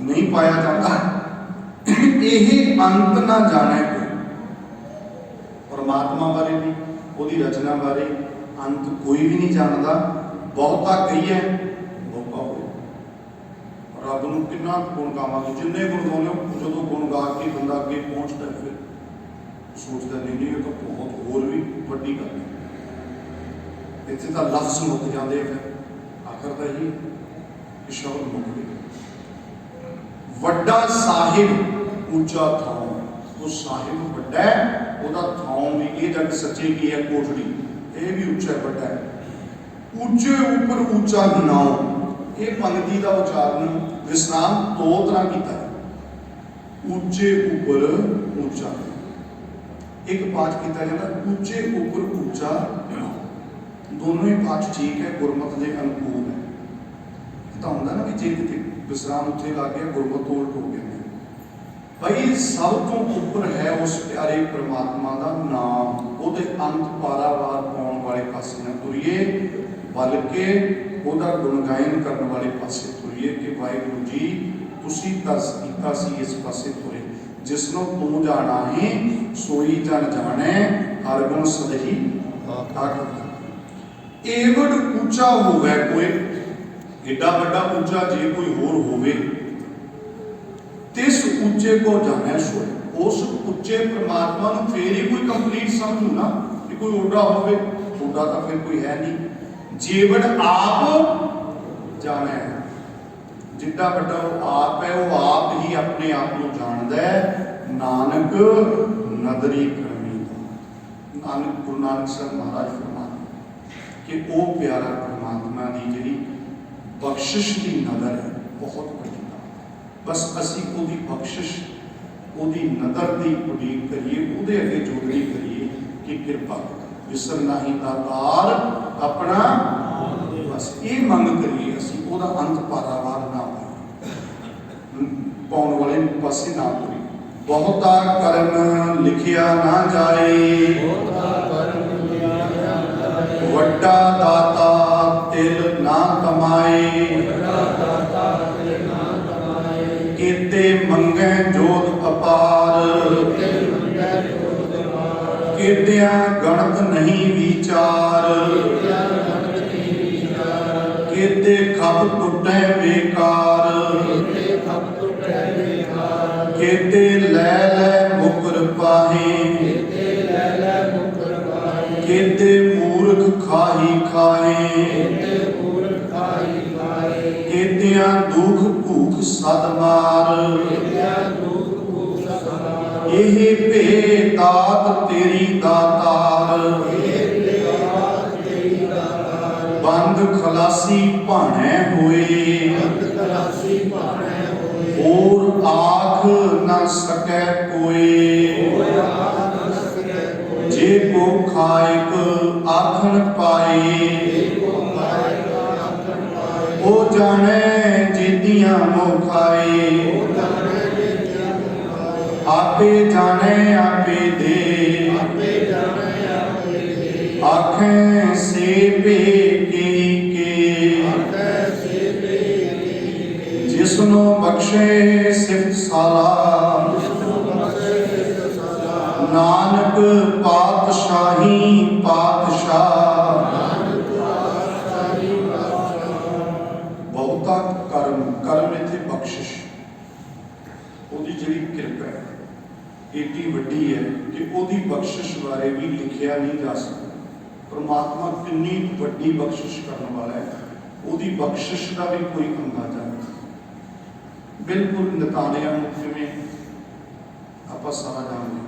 ਨਹੀਂ ਪਾਇਆ ਜਾਂਦਾ। ਇਹ ਅੰਤ ਨਾ ਜਾਣੇ ਕੋਈ, ਪਰਮਾਤਮਾ ਬਾਰੇ ਵੀ, ਉਹਦੀ ਰਚਨਾ ਬਾਰੇ ਅੰਤ ਕੋਈ ਵੀ ਨਹੀਂ ਜਾਣਦਾ। ਬਹੁਤਾ ਕਹੀਏ ਬਹੁਤਾ ਹੋਵੇ। ਰੱਬ ਨੂੰ ਕਿੰਨਾ ਗੁਣ ਗਾਵਾਂਗੇ, ਜਿੰਨੇ ਗੁਣ ਗਾਉਂਦੇ ਹੋ, ਜਦੋਂ ਗੁਣ ਗਾ ਕੇ ਬੰਦਾ ਅੱਗੇ ਪਹੁੰਚਦਾ ਫਿਰ ਸੋਚਦਾ ਨਹੀਂ ਇਹ ਤਾਂ ਬਹੁਤ ਹੋਰ ਵੀ ਵੱਡੀ ਗੱਲ ਹੈ। ਇੱਥੇ ਤਾਂ ਲਫ਼ਜ਼ ਮੁੱਕ ਜਾਂਦੇ, ਫਿਰ ਆਖਰ ਤਾਂ ਹੀ ਸ਼ਬਦ ਮੁੱਕ ਗਏ। ਵੱਡਾ ਸਾਹਿਬ ਉੱਚਾ ਥਾਂ, ਉਹ ਸਾਹਿਬ ਵੱਡਾ ਹੈ, ਉਹਦਾ ਥਾਂ ਵੀ, ਇਹ ਜਗ ਸੱਚੇ ਕੀ ਹੈ ਕੋਠੜੀ, ਇਹ ਵੀ ਉੱਚਾ ਵੱਡਾ ਹੈ। ਉੱਚੇ ਉੱਪਰ ਉੱਚਾ ਨਾਉ, ਇਹ ਪੰਗਤੀ ਦਾ ਉਚਾਰਨ ਵਿਸਰਾਮ ਦੋ ਤਰ੍ਹਾਂ ਕੀਤਾ ਹੈ। ਉੱਚੇ ਉੱਪਰ ਉੱਚਾ, ਇੱਕ ਪਾਠ ਕੀਤਾ ਜਾਂਦਾ ਉੱਚੇ ਉੱਪਰ ਉੱਚਾ ਨਾਉ। ਦੋਨੋਂ ਹੀ ਪਾਠ ਠੀਕ ਹੈ, ਗੁਰਮਤਿ ਦੇ ਅਨੁਕੂਲ ਹੈ। ਤਾਂ ਹੁੰਦਾ ਨਾ ਵੀ ਜੇ ਕਿਤੇ ਵਿਸਰਾਮ ਉੱਥੇ ਲੱਗ ਗਿਆ, ਗੁਰਮਤਿ ਤੋਂ ਉਲਟ ਹੋ ਗਿਆ। ਭਾਈ ਸਭ ਤੋਂ ਉੱਪਰ ਹੈ ਉਸ ਪਿਆਰੇ ਪ੍ਰਮਾਤਮਾ ਦਾ ਨਾਮ, ਉਹਦੇ ਅੰਤ ਪਾਰਾਵਾਰ ਪਾਉਣ ਵਾਲੇ ਪਾਸੇ ਨਾ ਤੁਰੀਏ, ਬਲਕਿ ਉਹਦਾ ਗੁਣਗਾਇਨ ਕਰਨ ਵਾਲੇ ਪਾਸੇ ਤੁਰੀਏ ਕਿ ਵਾਹਿਗੁਰੂ ਜੀ ਤੁਸੀਂ ਤਰਸ ਕੀਤਾ ਸੀ ਇਸ ਪਾਸੇ ਤੁਰੇ। ਜਿਸਨੂੰ ਤੂੰ ਜਾਣਾ ਹੈ ਸੋਈ ਜਨ ਜਾਣੈ, ਹਰ ਗੁਣ ਸਦਹੀ ਆਖਤ। ਏਵੜ ਉੱਚਾ ਹੋਵੇ ਕੋਈ, ਏਡਾ ਵੱਡਾ ਉੱਚਾ ਜੇ ਕੋਈ ਹੋਰ ਹੋਵੇ, ਤਿਸ ਉੱਚੇ ਕੋ ਜਾਣੈ ਸੋਏ। ਉਸ ਉੱਚੇ ਪ੍ਰਮਾਤਮਾ ਨੂੰ ਫੇਰ ਹੀ ਕੋਈ ਕੰਪਲੀਟ ਸਮਝੂ ਨਾ, ਕਿ ਕੋਈ ਓਡਾ ਹੋਵੇ, ਓਡਾ ਤਾਂ ਫਿਰ ਕੋਈ ਹੈ ਨਹੀਂ। ਜੀਵਨ ਆਪ ਜਾਣੈ, ਜਿੱਡਾ ਵੱਡਾ ਉਹ ਆਪ ਹੈ, ਉਹ ਆਪ ਹੀ ਆਪਣੇ ਆਪ ਨੂੰ ਜਾਣਦਾ ਹੈ। ਨਾਨਕ ਨਦਰੀ ਕਰਮੀ, ਨਾਨਕ ਗੁਰੂ ਨਾਨਕ ਸਾਹਿਬ ਮਹਾਰਾਜ ਫਰਮਾਉਂਦੇ ਕਿ ਉਹ ਪਿਆਰਾ ਪ੍ਰਮਾਤਮਾ ਦੀ ਜਿਹੜੀ ਬਖਸ਼ਿਸ਼ ਦੀ ਨਦਰ ਹੈ ਬਹੁਤ ਵੱਡੀ। ਬਸ ਅਸੀਂ ਉਹਦੀ ਬਖਸ਼ਿਸ਼, ਉਹਦੀ ਨਦਰ ਦੀ ਉਡੀਕ ਕਰੀਏ, ਉਹਦੇ ਅੱਗੇ ਜੋਦਰੀ ਕਰੀਏ ਕਿ ਕਿਰਪਾ ਵਿਸਰ ਨਹੀਂ ਦਾਤਾਰ ਆਪਣਾ, ਬਸ ਇਹ ਮੰਗ ਕਰੀਏ ਅਸੀਂ, ਉਹਦਾ ਅੰਤ ਪਾਰਾਵਾਰ ਨਾ ਪਾਉਣ ਵਾਲੇ ਪਾਸੇ ਨਾ ਤੁਰੀਏ। ਬਹੁਤਾ ਕਰਮ ਲਿਖਿਆ ਨਾ ਜਾਏ, ਵੱਡਾ ਦਾਤਾ ਤਿਲ ਨਾ ਕਮਾਏ। ਕੀਤੇ ਮੰਗੈ ਜੋਤ ਅਪਾਰ, ਕੀਤਿਆਂ ਗਣਤ ਨਹੀਂ ਵਿਚਾਰ। ਕੀਤੇ ਖਪ ਟੁੱਟੈ ਬੇਕਾਰ, ਕੀਤੇ ਲੈ ਲੈ ਮੁਕਰ ਪਾਹੇ। ਕੀਤੇ ਮੂਰਖ ਖਾਹੀ ਖਾਹੇ, ਕੀਤਿਆਂ ਦੁਖ ਭੂਖ ਸਦ ਮਾਰ। ਇਹ ਭੇ ਦਾਤ ਤੇਰੀ ਦਾਤਾਰ, ਬੰਦ ਖਲਾਸੀ ਭਾਣੈ ਹੋਏ। ਹੋਰ ਆਖ ਨਾ ਸਕੈ ਕੋਏ, ਜੇ ਕੋ ਖਾਇਕ ਆਖਣ ਪਾਏ। ਉਹ ਜਾਣੈ ਜੀਤੀਆਂ ਮੋ ਖਾਏ, ਆਪੇ ਜਾਣੈ ਆਪੇ ਦੇ। ਆਖੈ ਸੇ ਭੇ ਕੇ ਜਿਹੜੀ ਕਿਰਪਾ ਹੈ ਏਡੀ ਵੱਡੀ ਹੈ ਕਿ ਉਹਦੀ ਬਖਸ਼ਿਸ਼ ਬਾਰੇ ਵੀ ਲਿਖਿਆ ਨਹੀਂ ਜਾ ਸਕਦਾ। ਪਰਮਾਤਮਾ ਕਿੰਨੀ ਵੱਡੀ ਬਖਸ਼ਿਸ਼ ਕਰਨ ਵਾਲਾ ਹੈ, ਉਹਦੀ ਬਖਸ਼ਿਸ਼ ਦਾ ਵੀ ਕੋਈ ਅੰਦਾਜ਼ਾ ਨਹੀਂ। ਬਿਲਕੁਲ ਨਤਾਨਿਆਂ ਨੂੰ ਕਿਵੇਂ ਆਪਾਂ ਸਾਰਾ ਜਾਣਦੇ,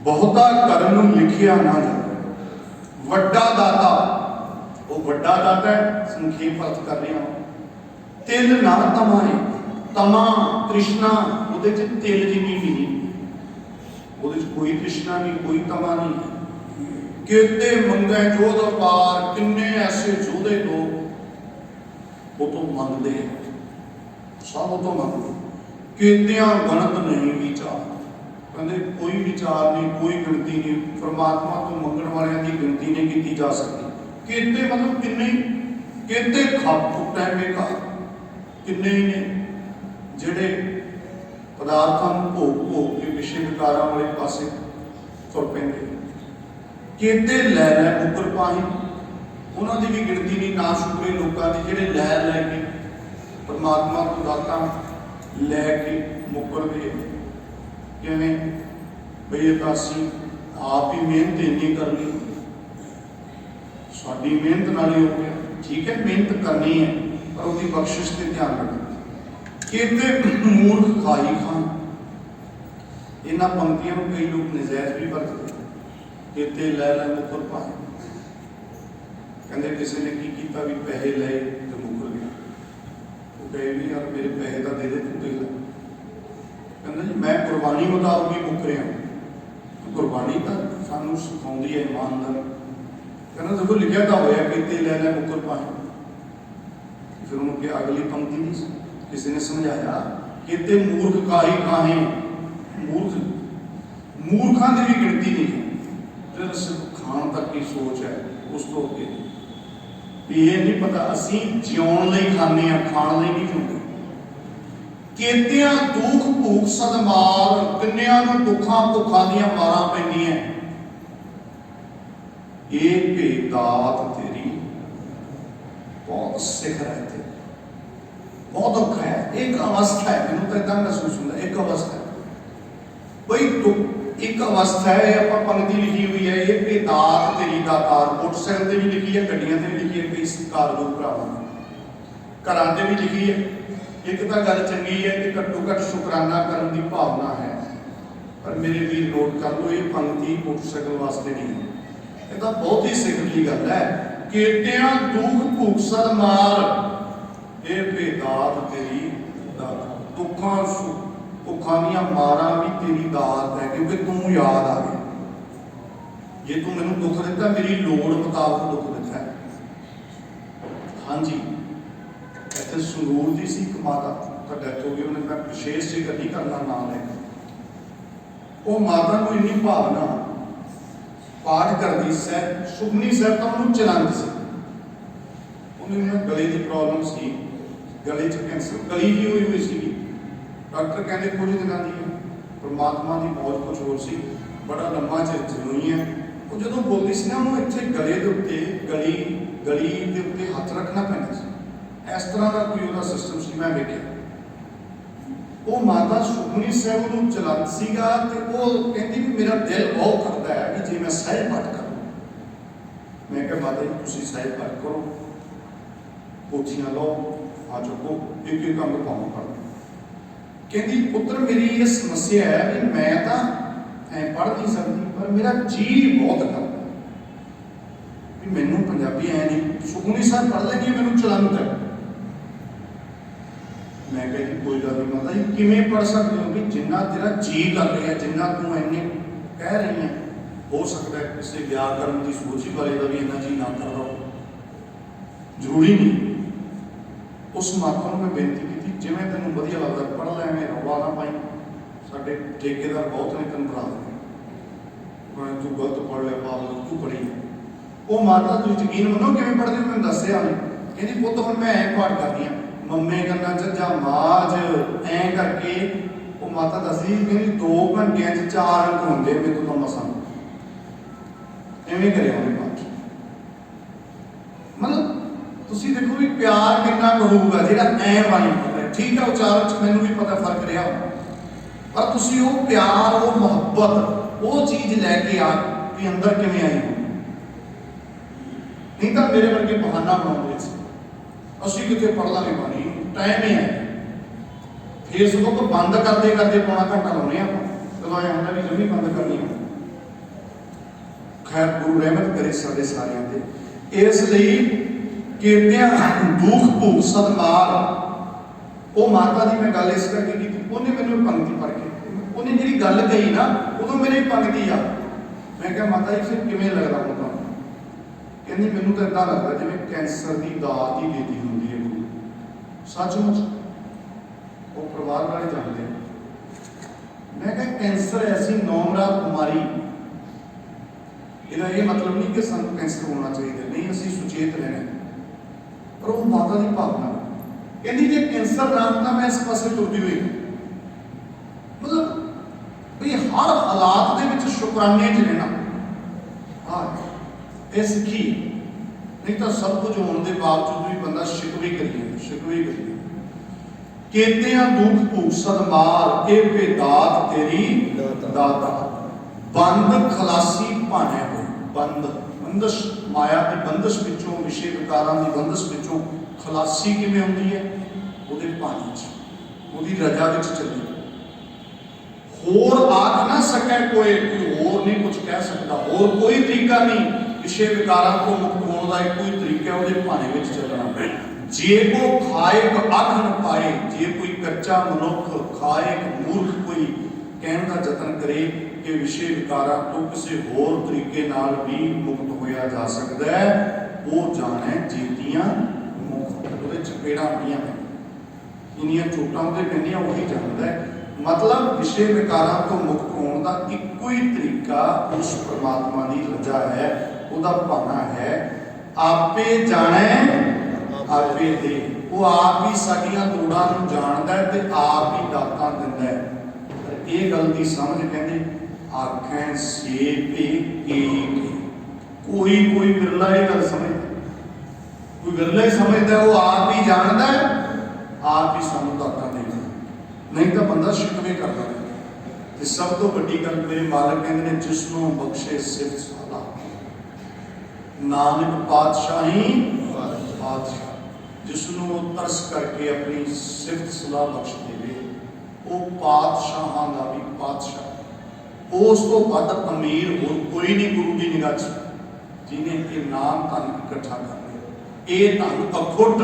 ਬਹੁਤਾ ਕਰਨ ਨੂੰ ਲਿਖਿਆ ਨਾ ਜਾਵੇ। ਵੱਡਾ ਦਾਤਾ, ਉਹ ਵੱਡਾ ਦਾਤਾ ਹੈ, ਸੰਖੇਪ ਅਰਥ ਕਰ ਰਿਹਾ। ਤਿਲ ਨਾ ਤਮਾਏ, ਤਮਾ ਤ੍ਰਿਸ਼ਨਾ ਉਹਦੇ ਚ ਤਿਲ ਜਿੰਨੀ ਵੀ ਨਹੀਂ, ਉਹਦੇ ਚ ਕੋਈ ਤ੍ਰਿਸ਼ਨਾ ਨਹੀਂ, ਕੋਈ ਤਮਾ ਨਹੀਂ। ਕਿਤੇ ਮੰਗੇ ਜੋਧ ਅਪਾਰ, ਕਿੰਨੇ ਐਸੇ ਯੋਧੇ ਲੋਕ ਉਹ ਤੋਂ ਮੰਗਦੇ ਹੈ, ਸਭ ਉਹ ਤੋਂ ਮੰਗਦੇ। ਕਿਤਿਆਂ ਗਣਤ ਨਹੀਂ ਵਿਚਾਰ, ਕਹਿੰਦੇ ਕੋਈ ਵਿਚਾਰ ਨਹੀਂ, ਕੋਈ ਗਿਣਤੀ ਨਹੀਂ, ਪਰਮਾਤਮਾ ਤੋਂ ਮੰਗਣ ਵਾਲਿਆਂ ਦੀ ਗਿਣਤੀ ਨਹੀਂ ਕੀਤੀ ਜਾ ਸਕਦੀ। ਕਿਤੇ ਮਤਲਬ ਕਿੰਨੇ, ਕਿਤੇ ਖੱਪ ਟੁੱਟੇ ਬੇਕਾਰ, ਕਿੰਨੇ ਹੀ ਨੇ ਜਿਹੜੇ ਪਦਾਰਥਾਂ ਨੂੰ ਭੋਗ ਭੋਗ ਕੇ ਵਿਸ਼ੇ ਵਿਕਾਰਾਂ ਵਾਲੇ ਪਾਸੇ ਤੁਰ ਪੈਂਦੇ। ਕਿਤੇ ਲੈ ਲੈ ਮੁਕਰ ਪਾਹੀ, ਉਹਨਾਂ ਦੀ ਵੀ ਗਿਣਤੀ ਨਹੀਂ, ਨਾ ਸ਼ੁਕਰੇ ਲੋਕਾਂ ਦੀ ਜਿਹੜੇ ਲੈ ਲੈ ਕੇ ਪਰਮਾਤਮਾ ਤੋਂ ਦਾਤਾਂ ਲੈ ਕੇ ਮੁਕਰਦੇ। ਕਿਵੇਂ ਬਈ ਇਹ ਤਾਂ ਅਸੀਂ ਆਪ ਹੀ ਮਿਹਨਤ ਇੰਨੀ ਕਰ ਲਈ, ਸਾਡੀ ਮਿਹਨਤ ਨਾਲ ਹੀ ਹੋ ਗਿਆ। ਠੀਕ ਹੈ, ਮਿਹਨਤ ਕਰਨੀ ਹੈ, ਪਰ ਉਹਦੀ ਬਖਸ਼ਿਸ਼ ਤੇ ਧਿਆਨ ਰੱਖਣਾ। ਕਿਤੇ ਮੂਰਖ ਖਾਈ ਖਾਨ, ਇਹਨਾਂ ਪੰਕਤੀਆਂ ਨੂੰ ਕਈ ਲੋਕ ਨਜਾਇਜ਼ ਵੀ ਵਰਤਦੇ। ਕਿਤੇ ਲੈ ਲੈ ਮੁਕਰ ਪਾਏ, ਕਹਿੰਦੇ ਕਿਸੇ ਨੇ ਕੀ ਕੀਤਾ ਵੀ ਪੈਸੇ ਲਏ ਤੇ ਮੁਕਰ ਗਿਆ। ਉਹ ਕਹੇ ਵੀ ਯਾਰ ਮੇਰੇ ਪੈਸੇ ਤਾਂ ਦੇ ਦੇ, ਤੂੰ ਦੇ ਲੈ। ਕਹਿੰਦਾ ਜੀ ਮੈਂ ਕੁਰਬਾਨੀ ਮੁਤਾਬਕ ਹੀ ਮੁਕਰਿਆ। ਕੁਰਬਾਨੀ ਤਾਂ ਸਾਨੂੰ ਸਿਖਾਉਂਦੀ ਹੈ ਇਮਾਨਦਾਰ। ਕਹਿੰਦਾ ਦੇਖੋ ਲਿਖਿਆ ਤਾਂ ਹੋਇਆ ਕਿਤੇ ਲੈ ਲੈ ਮੁਕਰ ਪਾਏ। ਫਿਰ ਉਹਨੂੰ ਕਿਹਾ ਅਗਲੀ ਪੰਕਤੀ ਨਹੀਂ ਕਿਸੇ ਨੇ ਸਮਝਾਇਆ, ਕਿਤੇ ਮੂਰਖ ਕਾਹੀ ਕਾਹੇ, ਮੂਰਖਾਂ ਦੀ ਵੀ ਗਿਣਤੀ ਨਹੀਂ ਹੈ। ਫਿਰ ਸਿਰਫ ਖਾਣ ਤੱਕ ਦੀ ਸੋਚ ਹੈ, ਉਸ ਤੋਂ ਅੱਗੇ ਵੀ ਇਹ ਨਹੀਂ ਪਤਾ ਅਸੀਂ ਜਿਉਣ ਲਈ ਖਾਂਦੇ ਹਾਂ, ਖਾਣ ਲਈ ਨਹੀਂ ਜਿਉਂਦੇ। ਕੇਤਿਆਂ ਦੁੱਖ ਭੂਖ ਸਦਮਾਰ, ਕਿੰਨਿਆਂ ਨੂੰ ਦੁੱਖਾਂ ਭੁੱਖਾਂ ਦੀਆਂ ਮਾਰਾਂ ਪੈਂਦੀਆਂ। ਇਹ ਭੇਦਾਤ ਤੇਰੀ ਬਹੁਤ ਸਿਖਰ ਹੈ, ਤੇ ਬਹੁਤ ਔਖਾ ਹੈ। ਇੱਕ ਅਵਸਥਾ ਹੈ, ਮੈਨੂੰ ਤਾਂ ਇਦਾਂ ਮਹਿਸੂਸ ਹੁੰਦਾ ਇੱਕ ਅਵਸਥਾ ਬਈ ਇੱਕ ਅਵਸਥਾ ਹੈ। ਆਪਾਂ ਪੰਕਤੀ ਲਿਖੀ ਹੋਈ ਹੈ, ਇਹ ਭੇਦਾਤ ਤੇਰੀ ਦਾਤਾਰ। ਮੋਟਰਸਾਈਕਲ ਤੇ ਵੀ ਲਿਖੀ ਹੈ, ਗੱਡੀਆਂ ਤੇ ਵੀ ਲਿਖੀ ਹੈ, ਕਈ ਸਤਿਕਾਰ ਲੋਕ ਭਰਾਵਾਂ ਘਰਾਂ ਤੇ ਵੀ ਲਿਖੀ ਹੈ। ਇੱਕ ਤਾਂ ਗੱਲ ਚੰਗੀ ਹੈ ਕਿ ਘੱਟੋ ਘੱਟ ਸ਼ੁਕਰਾਨਾ ਕਰਨ ਦੀ ਭਾਵਨਾ ਹੈ, ਪਰ ਮੇਰੇ ਵੀਰ ਨੋਟ ਕਰ ਲਓ, ਇਹ ਪੰਕਤੀ ਮੋਟਰਸਾਈਕਲ ਵਾਸਤੇ ਨਹੀਂ ਹੈ। ਇਹ ਤਾਂ ਬਹੁਤ ਹੀ ਸਿੱਖਲੀ ਗੱਲ ਹੈ। ਕੇਤਿਆਂ ਦੁੱਖ ਭੁੱਖ ਸਦ ਮਾਰ, ਇਹ ਭੇਦਾਤ ਤੇਰੀ ਦਾਤ। ਦੁੱਖਾਂ ਭੁੱਖਾਂ ਦੀਆਂ ਮਾਰਾਂ ਵੀ ਤੇਰੀ ਦਾਤ ਹੈ, ਕਿਉਂਕਿ ਤੂੰ ਯਾਦ ਆ ਗਿਆ। ਜੇ ਤੂੰ ਮੈਨੂੰ ਦੁੱਖ ਦਿੱਤਾ, ਮੇਰੀ ਲੋੜ ਮੁਤਾਬਕ ਦੁੱਖ ਦਿੱਤਾ ਹੈ। ਹਾਂਜੀ, ਇੱਥੇ ਸੰਗਰੂਰ ਦੀ ਸੀ ਇੱਕ ਮਾਤਾ, ਤਾਂ ਡੈਥ ਹੋ ਗਈ। ਉਹਨੇ ਮੈਂ ਵਿਸ਼ੇਸ਼ ਜ਼ਿਕਰ ਨਹੀਂ ਕਰਨਾ ਨਾਮ ਲੈ ਕੇ। ਉਹ ਮਾਤਾ ਨੂੰ ਇੰਨੀ ਭਾਵਨਾ, ਪਾਠ ਕਰਦੀ ਸਹਿ ਸੁਖਮਨੀ ਸਾਹਿਬ ਤਾਂ ਉਹਨੂੰ ਚਲਾਉਂਦੀ ਸੀ। ਉਹਨੂੰ ਗਲੇ ਦੀ ਪ੍ਰੋਬਲਮ ਸੀ, ਗਲੇ 'ਚ ਕੈਂਸਰ, ਗਲੀ ਵੀ ਹੋਈ ਸੀ। ਡਾਕਟਰ ਕਹਿੰਦੇ ਕੁਝ ਦਿਨਾਂ ਦੀ ਹੈ, ਪਰਮਾਤਮਾ ਦੀ ਮੌਜ ਕੁਝ ਹੋਰ ਸੀ, ਬੜਾ ਲੰਮਾ ਚਿਰ ਜਿਉਣੀ ਹੈ। ਉਹ ਜਦੋਂ ਬੋਲਦੀ ਸੀ ਨਾ, ਉਹਨੂੰ ਇੱਥੇ ਗਲੇ ਦੇ ਉੱਤੇ ਗਲੀ ਦੇ ਉੱਤੇ ਹੱਥ ਰੱਖਣਾ ਪੈਂਦਾ ਸੀ। ਇਸ ਤਰ੍ਹਾਂ ਦਾ ਕੋਈ ਉਹਦਾ ਸਿਸਟਮ ਸੀ, ਮੈਂ ਵੇਖਿਆ। ਉਹ ਮਾਤਾ ਸੁਖਮਨੀ ਸਾਹਿਬ ਨੂੰ ਚਲਾਉਂਦੀ ਸੀਗਾ, ਤੇ ਉਹ ਕਹਿੰਦੀ ਵੀ ਮੇਰਾ ਦਿਲ ਬਹੁਤ ਕਰਦਾ ਹੈ ਵੀ ਜੇ ਮੈਂ ਸਾਹਿਬ ਪਾਠ ਕਰਾਂ। ਮੈਂ ਕਿਹਾ ਮਾਤਾ ਜੀ ਤੁਸੀਂ ਸਾਹਿਬ ਪਾਠ ਕਰੋ, ਪੋਥੀਆਂ ਲਓ, ਆ ਚੁੱਕੋ, ਇੱਕ ਇੱਕ ਅੰਗ ਪਾਉਂ ਪੜ੍ਹ। ਕਹਿੰਦੀ ਪੁੱਤਰ ਮੇਰੀ ਇਹ ਸਮੱਸਿਆ ਹੈ ਵੀ ਮੈਂ ਤਾਂ ਐ ਪੜ੍ਹ ਨਹੀਂ ਸਕਦੀ, ਪਰ ਮੇਰਾ ਜੀ ਬਹੁਤ ਕਰਦਾ ਵੀ ਮੈਨੂੰ ਪੰਜਾਬੀ ਐ ਨਹੀਂ, ਸੁਖਮਨੀ ਸਾਹਿਬ ਪੜ੍ਹ ਲੈਂਦੀ, ਮੈਨੂੰ ਚਲਾਉਂਦਾ। ਮੈਂ ਕਿਹਾ ਜੀ ਕੋਈ ਗੱਲ ਨਹੀਂ ਮਾਤਾ ਜੀ, ਕਿਵੇਂ ਪੜ੍ਹ ਸਕਦੇ ਹੋ? ਵੀ ਜਿੰਨਾ ਤੇਰਾ ਜੀ ਕਰ ਰਿਹਾ, ਜਿੰਨਾ ਤੂੰ ਇੰਨੇ ਕਹਿ ਰਹੀ ਹੈ, ਹੋ ਸਕਦਾ ਹੈ ਕਿਸੇ ਵਿਆਕਰਨ ਦੀ ਸੋਚੀ ਵਾਲੇ ਦਾ ਵੀ ਇੰਨਾ ਜੀ ਨਾ ਕਰ ਰਹਾ, ਜ਼ਰੂਰੀ ਨਹੀਂ। ਉਸ ਮਾਤਾ ਨੂੰ ਮੈਂ ਬੇਨਤੀ ਕੀਤੀ, ਜਿਵੇਂ ਤੈਨੂੰ ਵਧੀਆ ਲੱਗਦਾ ਪੜ੍ਹ ਲੈ, ਐਵੇਂ ਰੌਲਾ ਨਾ ਪਾਈ। ਸਾਡੇ ਠੇਕੇਦਾਰ ਬਹੁਤ ਨੇ, ਤੈਨੂੰ ਭਰਾ ਦੇ, ਤੂੰ ਗਲਤ ਪੜ੍ਹ ਲਿਆ, ਪਾਗਲ ਤੂੰ ਪੜ੍ਹੀ। ਉਹ ਮਾਤਾ ਤੁਸੀਂ ਯਕੀਨ ਮੰਨੋ ਕਿਵੇਂ ਪੜ੍ਹਦੇ ਹੋ, ਮੈਨੂੰ ਦੱਸਿਆ ਉਹਨੇ। ਕਹਿੰਦੀ ਪੁੱਤ ਹੁਣ ਮੈਂ ਐਂ ਪਾਠ ਕਰਦੀ ਹਾਂ, ਮੰਮੇ ਕੰਨਾਂ ਚ ਜਾਂ ਮਾਜ ਐਂ ਕਰਕੇ। ਉਹ ਮਾਤਾ ਦੱਸਦੀ ਕਹਿੰਦੀ 2 ਘੰਟਿਆਂ 'ਚ 4 ਅੰਕ ਹੁੰਦੇ ਮੇਰੇ ਤੋਂ ਤਾਂ ਮਸਾਂ। ਐਵੇਂ ਕਰਿਆ ਉਹਨੇ ਪਾਠ। ਮਤਲਬ ਤੁਸੀਂ ਦੇਖੋ ਵੀ ਪਿਆਰ ਕਿੰਨਾ ਕੁ ਹੋਊਗਾ ਜਿਹੜਾ ਐਂ ਬਾਣੀ ਪੜ੍ਹ ਰਿਹਾ। ਠੀਕ ਹੈ, ਉਚਾਰਨ 'ਚ ਮੈਨੂੰ ਵੀ ਪਤਾ ਫਰਕ ਰਿਹਾ, पर तुसी वो प्यार, वो मुहब्बत, वो चीज लैके आ भी अंदर किवें आई हो। नहीं तो मेरे वर्गे बहाना बनाते असीं कितने पढ़ लांगे पानी, टाइम ही है। फेसबुक बंद करते करते पौना घंटा लाने आप, चलो ऐ होंदा भी जमी बंद करनी हो। खैर गुरु रहमत करे साडे सारियां ते। इसलिए कहते दुख भूख सदमार, वो माता की मैं गल इस करके की, उन्हें मैंने पंक्ति पढ़ के उन्हें जी गल कही ना, उदों मेरी पंक्ति आ, मैं क्या माता जी फिर किवें लगदा होगा, कहती मैनूं तो इदां लगदा जिवें कैंसर की दात ही देती होंदी है गुरु। सचमुच वो परिवार वाले जानते हैं। मैं क्या कैंसर ऐसी नौमरात बीमारी, ਇਹਦਾ ਇਹ मतलब नहीं कि ਸਾਨੂੰ कैंसर होना चाहिए, नहीं ਅਸੀਂ सुचेत रहना, पर वो माता की भावना कहती जे कैंसर ना होता मैं इस पासे तुरदी हुई, मतलब भी हर हालात दे विच शुकराने च रहना। हाँ ये सीखी, नहीं तो सब कुछ होने के बावजूद भी बंदा शिकवे करिए। कहते हैं दुख भूख सदमार ए बेदात तेरी दाता, बंद खलासी भाने हो। बंद बंदश माया की बंदश विचों, विषय विकारां की बंदश विचों खलासी किवें होंदी है, ਉਹਦੇ पानी च, ਉਹਦੀ रजा विच चली। होर आख ना सके कोई होर नहीं कुछ कह सकता, होर कोई तरीका नहीं विषय विकारां को मुक्त होने का, कोई तरीका ਉਹਦੇ पानी विच चलना। जे को खाएक अख न पाए, जे कोई कच्चा मनुख खाएक मूर्ख कोई कहने का जतन करे कि विषय विकारां तो किसी होर तरीके नाल भी मुक्त होया जा सकता है, वो जाने जीतियां मुक्त, ਉਹਦੇ चपेड़ा होंदियां ने, इन्नियां चोटां ਉਹਦੇ पैंदियां वही जानता है। मतलब विषय विकारां तो मुक्त होने का इक्को ही तरीका उस परमात्मा की रजा है, ਉਹਦਾ भाना है आपे जाने आपे दे। वो आप ही साडियां लोड़ां नूं जानदा है ते आप ही दातां दिंदा है। ये गल दी समझ कहंदे आखें से पे कोई कोई बिरला ये गल समझदा, कोई बिरला ही समझदा, वो आप ही जानदा है, आप ही सानूं दातां देंदा, नहीं तो बंदा शिकवे करदा है। ते सब तो वड्डी गल मेरे मालक कहंदे ने जिसनों बख्शे सिफत सलाह, नानक पातशाही पातशाह, जिसनों तरस करके अपनी सिफत सलाह बख्श देवे, वो पातशाहां दा भी पातशाह, उस तो वध अमीर होर कोई नहीं गुरु की निगाह च, जिन्हें ये नाम धन इकट्ठा कर लिया। ये धन अखुट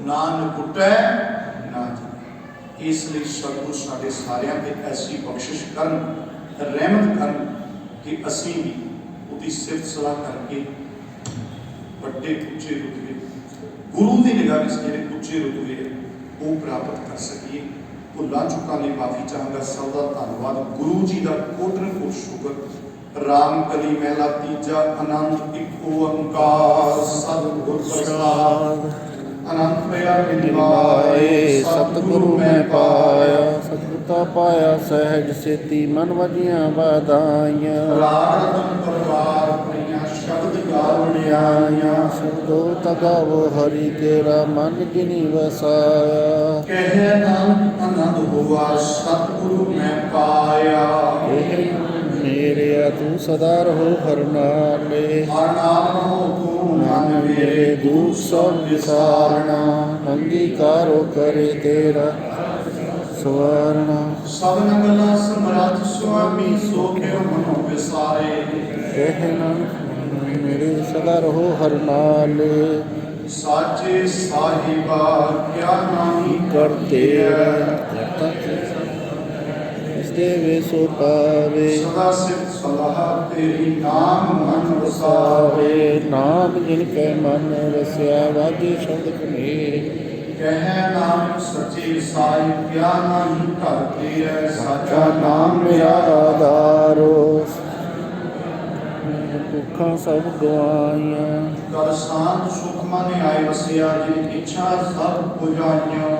नान कुटै ना जाए। इसलिए सतगुरु साडे सारियां ते ऐसी बख्शिश करन, रहमत करन कि असीं भी उसकी सिफत सलाह करके बड़े उच्चे रुतबे गुरु की निगाह में ਜਿਹੜੇ ਉੱਚੇ रुतबे है वो प्राप्त कर सकिए। भुलां चुकां लई माफ़ी चाहांगा। सब का धन्नवाद। गुरु जी का कोटन कोट शुकर। राम कली महला तीजा आनंद एक ओंकार सतगुर प्रसाद। अनंत पया मिलवाए सतगुरु मैं पाया, सतगुरता पाया सहज सेती मन वजियां बाधाइयां। राम परवार प्रिया शब्द गावणियां, शब्दो तगावो हरि तेरा मन जिनी वसाया। कह नानक आनंद हुआ सतगुरु मैं पाया। मेरे तू सदा रहो हर नाले, हर नाम हो तू मन मेरे दुख सब विसारना। अंगीकारो करे तेरा सवारना। सब नगला समरथ स्वामी सो के मनो विसारे। कहना मेरे सदा रहो हर नाले, साचे साहिबा क्या नाही करते देवे सो पावे। सदा सिर्फ सलाह तेरी नाम मन वसावे। नाम जिनके मन रसिया वाजे शब्द कनेरे। कह नाम सच्ची साई क्या नाही करते है। साचा नाम मेरा आधारो, दुखा सब गवाइया। कर शांत सुख मन आए वसिया जिन इच्छा सब बुझाइया।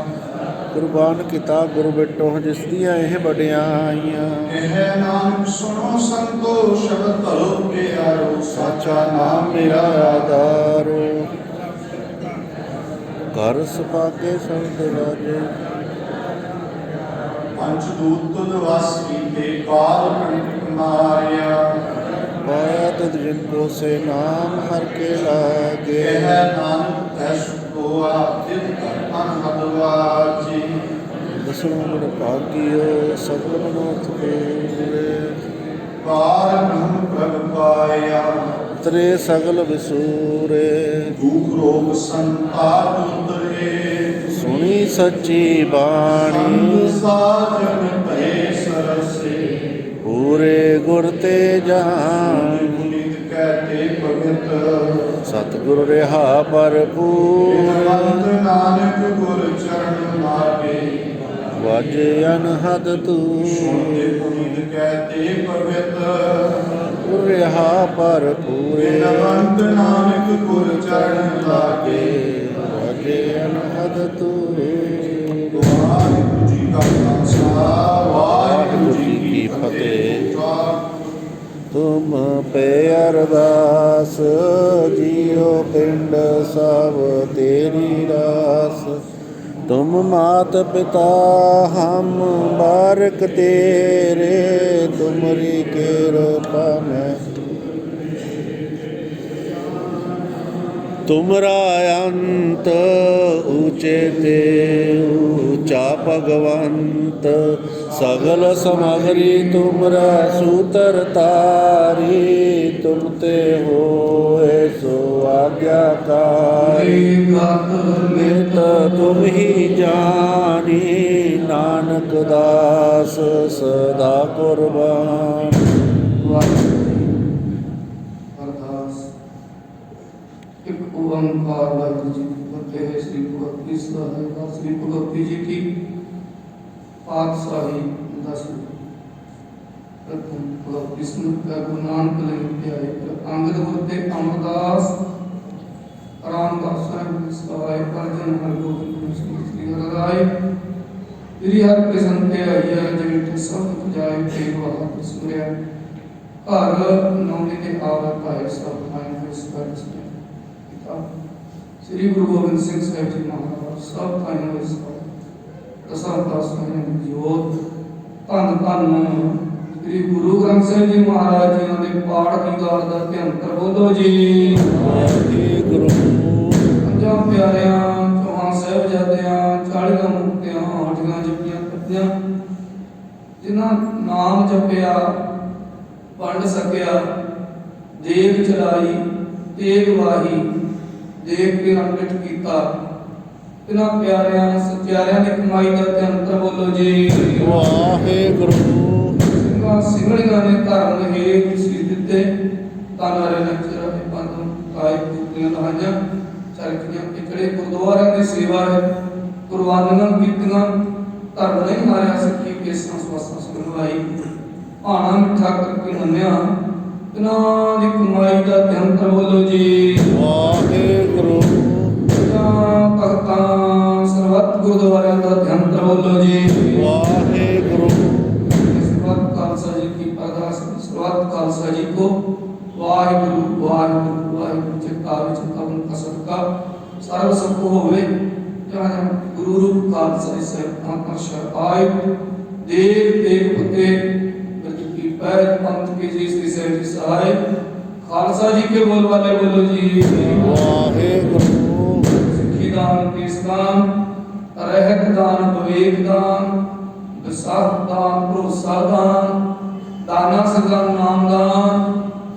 कुर्बान किता गुरु बेटो जिस दियां ਇਹ ਵਡਿਆਈਆਂ। कह नाम सुनो संतो शब्द भलो प्यारो। साचा नाम मेरा आधारो, घर सुभागे शब्द वाजे। ਪੰਚਦੂਤ ਤੁਧ ਵਾਸੀ ਤੇ ਕਾਲ ਕੰਟਕ ਮਾਰਿਆ पाया तुझ जिनको से नाम हर के लागे ਕਹਿ ਨਾਨਕ ਐਸ ਕੋਆ ਤਿਤ ਕਰ ਅਨਹਦ ਵਾਜੀ दसों गुण भाग्यो सकल मनोरथ पूरे ਕਾਰ ਬ੍ਰਹਮ ਪ੍ਰਭ ਪਾਇਆ तरे सकल विसूरे ਦੁਖ ਰੋਗ ਸੰਤਾਪ ਉਤਰੇ सुनी सच्ची बाणी ਸੰਤ ਸਾਜਨ ਭਏ ਸਰਸੇ पूरे गुर ते जहान ਪੁਨੀਤ ਕਹਤੇ ਭਗਤ सतगुरु रहा भरपूर ਬਿਨਵੰਤ ਨਾਨਕ ਗੁਰ ਚਰਨ ਲਾਗੇ वाजे अनहद तू ਸੁਣਦੇ ਪੁਨੀਤ ਕਹਤੇ ਭਗਤ गुरु रहा भरपूर ਬਿਨਵੰਤ ਨਾਨਕ ਗੁਰ ਚਰਨ ਲਾਗੇ वाजे अनहद तू ਵਾਹਿਗੁਰੂ ਜੀ ਕਾ ਖਾਲਸਾ ਵਾਹਿਗੁਰੂ ਜੀ ਕੀ ਫਤਿਹ तुम पे अरदास जियो पिंड सब तेरी रास तुम मात पिता हम बारक तेरे तुमरी कृपा में तुमरा अंत ऊंचे ते ऊंचा भगवंत सगल समगरी तुमरा सूतर तारी तुम ते होए सो आज्ञाकारी नित तुम ही जानी नानक दास सदा कुर्बान ਅਰਦਾਸ ਇੱਕ ਓੰਕਾਰ ਵਾਹਿਗੁਰੂ ਜੀ ਕੀ ਫਤਿਹ। ਸ੍ਰੀ ਗੁਰੂ ਗ੍ਰੰਥ ਸਾਹਿਬ ਸ੍ਰੀ ਭਗਵਤੀ ਜੀ ਕੀ ਪਾਤਸ਼ਾਹੀ ਦਸਵੀਂ ਪ੍ਰਥਮ ਭਗਵਤੀ ਸਮੁਖ ਗੁਰੂ ਨਾਨਕ ਦੇਵ ਪਿਆਰੇ ਅੰਗਦ ਗੁਰ ਤੇ ਅਮਰਦਾਸ ਰਾਮਦਾਸ ਸਾਹਿਬ ਸਵਾਏ ਪਰਜਨ ਹਰਗੋਬਿੰਦ ਸ੍ਰੀ ਹਰਿ ਰਾਏ ਸ੍ਰੀ ਹਰਿ ਕ੍ਰਿਸ਼ਨ ਤੇ ਆਇਆ ਜਿਵੇਂ ਸਭ ਜਾਏ ਤੇ ਵਾਹ ਸੁਣਿਆ ਘਰ ਨੌਨੇ ਤੇ ਆਵਤ ਭਾਏ ਸਭ ਥਾਈਂ ਇਸ ਕਰ ਪਿਤਾ ਸ੍ਰੀ ਗੁਰੂ ਗੋਬਿੰਦ ਸਿੰਘ ਸਾਹਿਬ ਜੀ ਮਹਾਰਾਜ ਸਭ ਥਾਈਂ ਇਸ ਦਸਾਂ ਪਾਤਸ਼ਾਹਾਂ ਦੀ ਜੋਤ ਧੰਨ ਧੰਨ ਸ੍ਰੀ ਗੁਰੂ ਗ੍ਰੰਥ ਸਾਹਿਬ ਜੀ ਮਹਾਰਾਜ ਜੀ ਦੇ ਪਾਠ ਦੀ ਗਾਲ ਦਾ ਧਿਆਨ ਕਰਵੋ ਜੀ ਵਾਹਿਗੁਰੂ ਪੰਜਾਂ ਪਿਆਰਿਆਂ ਚੌਹਾਂ ਸਾਹਿਬਜ਼ਾਦਿਆਂ 40 ਮੁਕਤਿਆਂ 8 ਜਪੀਆਂ ਤਪੀਆਂ ਜਿਨ੍ਹਾਂ ਨਾਮ ਜਪਿਆ ਵੰਡ ਸਕਿਆ ਦੇਗ ਚਲਾਈ ਤੇਗ ਵਾਹੀ ਦੇਖ ਕੇ ਅੰਮ੍ਰਿਤ ਕੀਤਾ ਇਹਨਾਂ ਪਿਆਰਿਆਂ ਸਤਿਆਰਿਆਂ ਦੀ ਕਮਾਈ ਦਾ ਧਿਆਨ ਬੋਲੋ ਜੀ ਵਾਹਿਗੁਰੂ ਸਿੰਘਾਂ ਸਿੰਘਣੀਆਂ ਨੇ ਧਰਮ ਹੇਤ ਸੀ ਦਿੱਤੇ ਤਾਨਾਰੇ ਨਚਰਾ ਦੇ ਪੰਦੋਂ ਕਾਇ ਕੁੱਤੀਆਂ ਲਹਾਈਆਂ ਚਰਖੀਆਂ ਪਿਛੜੇ ਗੁਰਦੁਆਰਿਆਂ ਦੀ ਸੇਵਾ ਹੈ ਕੁਰਬਾਨੀਆਂ ਕੀਤੀਆਂ ਧਰਮ ਨਹੀਂ ਮਾਰਿਆ ਸੱਚੀ ਕੇਸਾਂ ਸਵਾਸਾਂ ਸੁਣਵਾਈ ਭਾਣਾ ਮਿੱਠਾ ਕਰਕੇ ਮੰਨਿਆ ਇਹਨਾਂ ਦੀ ਕਮਾਈ ਦਾ ਧਿਆਨ ਬੋਲੋ ਜੀ ਵਾਹਿਗੁਰੂ ਭਗਤਾਂ ਸਰਬੱਤ ਗੁਰਦੁਆਰਿਆਂ ਦਾ ਧਿਆਨ ਬੋਲੋ ਜੀ ਵਾਹਿਗੁਰੂ ਸਰਬੱਤ ਖਾਲਸਾ ਜੀ ਕੀ ਅਰਦਾਸ ਸਰਬੱਤ ਖਾਲਸਾ ਜੀ ਕੋ ਵਾਹਿਗੁਰੂ ਵਾਹਿਗੁਰੂ ਵਾਹਿਗੁਰੂ ਚਿੱਤਾ ਵਿੱਚ ਤਵਨ ਕਸਦਕਾ ਸਰਬ ਸੁਖ ਹੋਵੇ ਜਹਾਂ ਗੁਰੂ ਰੂਪ ਖਾਲਸਾ ਜੀ ਸਾਹਿਬ ਅੰਤਰ ਸ਼ਰਆਇ ਦੇਵ ਦੇਵ ਫਤਿਹ की पैर पंथ की जी श्री साहिब जी सहाय खालसा जी के बोल वाले बोलो जी वाहिगुरू सिक्खी दान केस दान रहत दान विवेक दान विसाख दान भरोसा दान दाना सदान नाम दान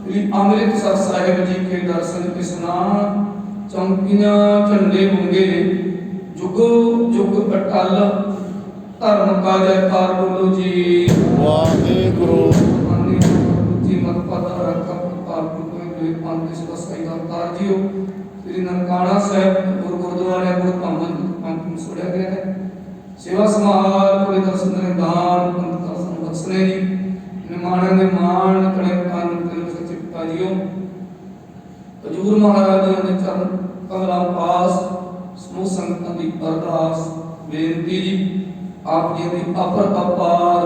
श्री अमृतसर साहिब जी के दर्शन स्नान चौकियां झंडे बुंगे जुगो जुग अटल धर्म का जयकार बोलो जी वाहिगुरू जी मत पता रखा प्रताप कोई कोई पांच सौ सही अवतार जियो श्री ननकाना साहब गुरुद्वारे गुरु भवन पंथ सुड़िया गया है सेवा समाज कोई दर्शन ने दान पंथ का संवत्सरे जी निमाणे ने मान कड़े कान के सचिता जियो हजूर महाराज ने चरण कमला पास समूह संगतां दी अरदास बेनती जी आप जी की अपर अपार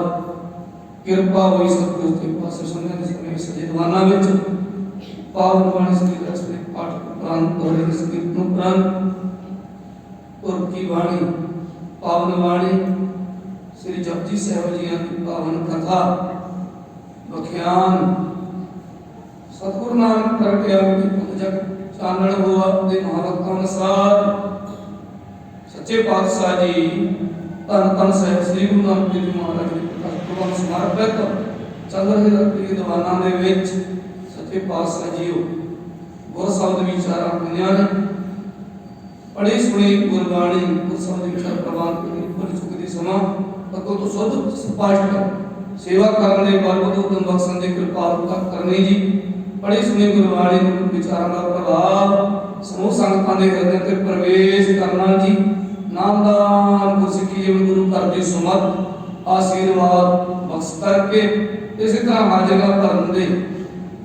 किरपा हुई सतगुरु के पास सुनने के समय सजे दीवाना विच पावन बाणी श्री रस में पाठ उपरांत और इस कीर्तन उपरांत और की वाणी पावन वाणी श्री जपजी साहिब जी की पावन कथा बख्यान सतगुरु नानक प्रगटिया की जग चानण हुआ दे महावक्ता अनुसार सच्चे पातशाह जी धन धन साहिब श्री गुरु नानक देव जी महाराज जी प्रकाश पुरब समर्पित चंद्रहिर दीवाना दे विच सच्चे पातशाह जीओ गुर शब्द विचारा पुनिया ने पढ़ी सुनी गुरबाणी गुर शब्द विचार प्रवान कर चुकी समा तको तो शुद्ध स्पष्ट सेवा करने दे बलबुत उदम बख्शन दे कृपालुता करनी जी पढ़ी सुनी गुरबाणी गुर विचारां दा प्रभाव समूह संगतां दे हृदय ते प्रवेश करना जी नामदान गुरसिੱਖੀ जीवन गुरु घर दी सुमत आशीर्वाद बख्श करके इसी तरह हाजिरा भरन दे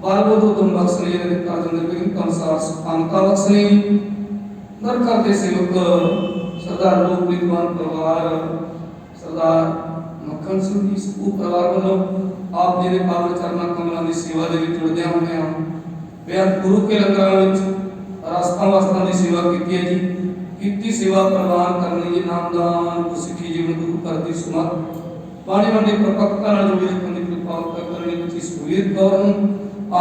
बलबुत उदम बख्शनी जी कर दिंदे बिन अनुसार सुखानता बख्शनी दर करते सेवक सरदार लोकप्रीतवान परिवार सरदार मक्खन सिंह जी समूह परिवार वालों आप जी के पावन चरणा कमलों की सेवा के जुड़दे हुए हैं बेअंत गुरु के लंगर रास्ता वास्ता की सेवा की है जी कीती सेवा प्रवान करनी जी नामदान गुरसिੱਖੀ जीवन गुरु घर की सुमत बाणी मंडी प्रपक्ता जुड़ी रखने की कृपा करनी बची सुवीर कौर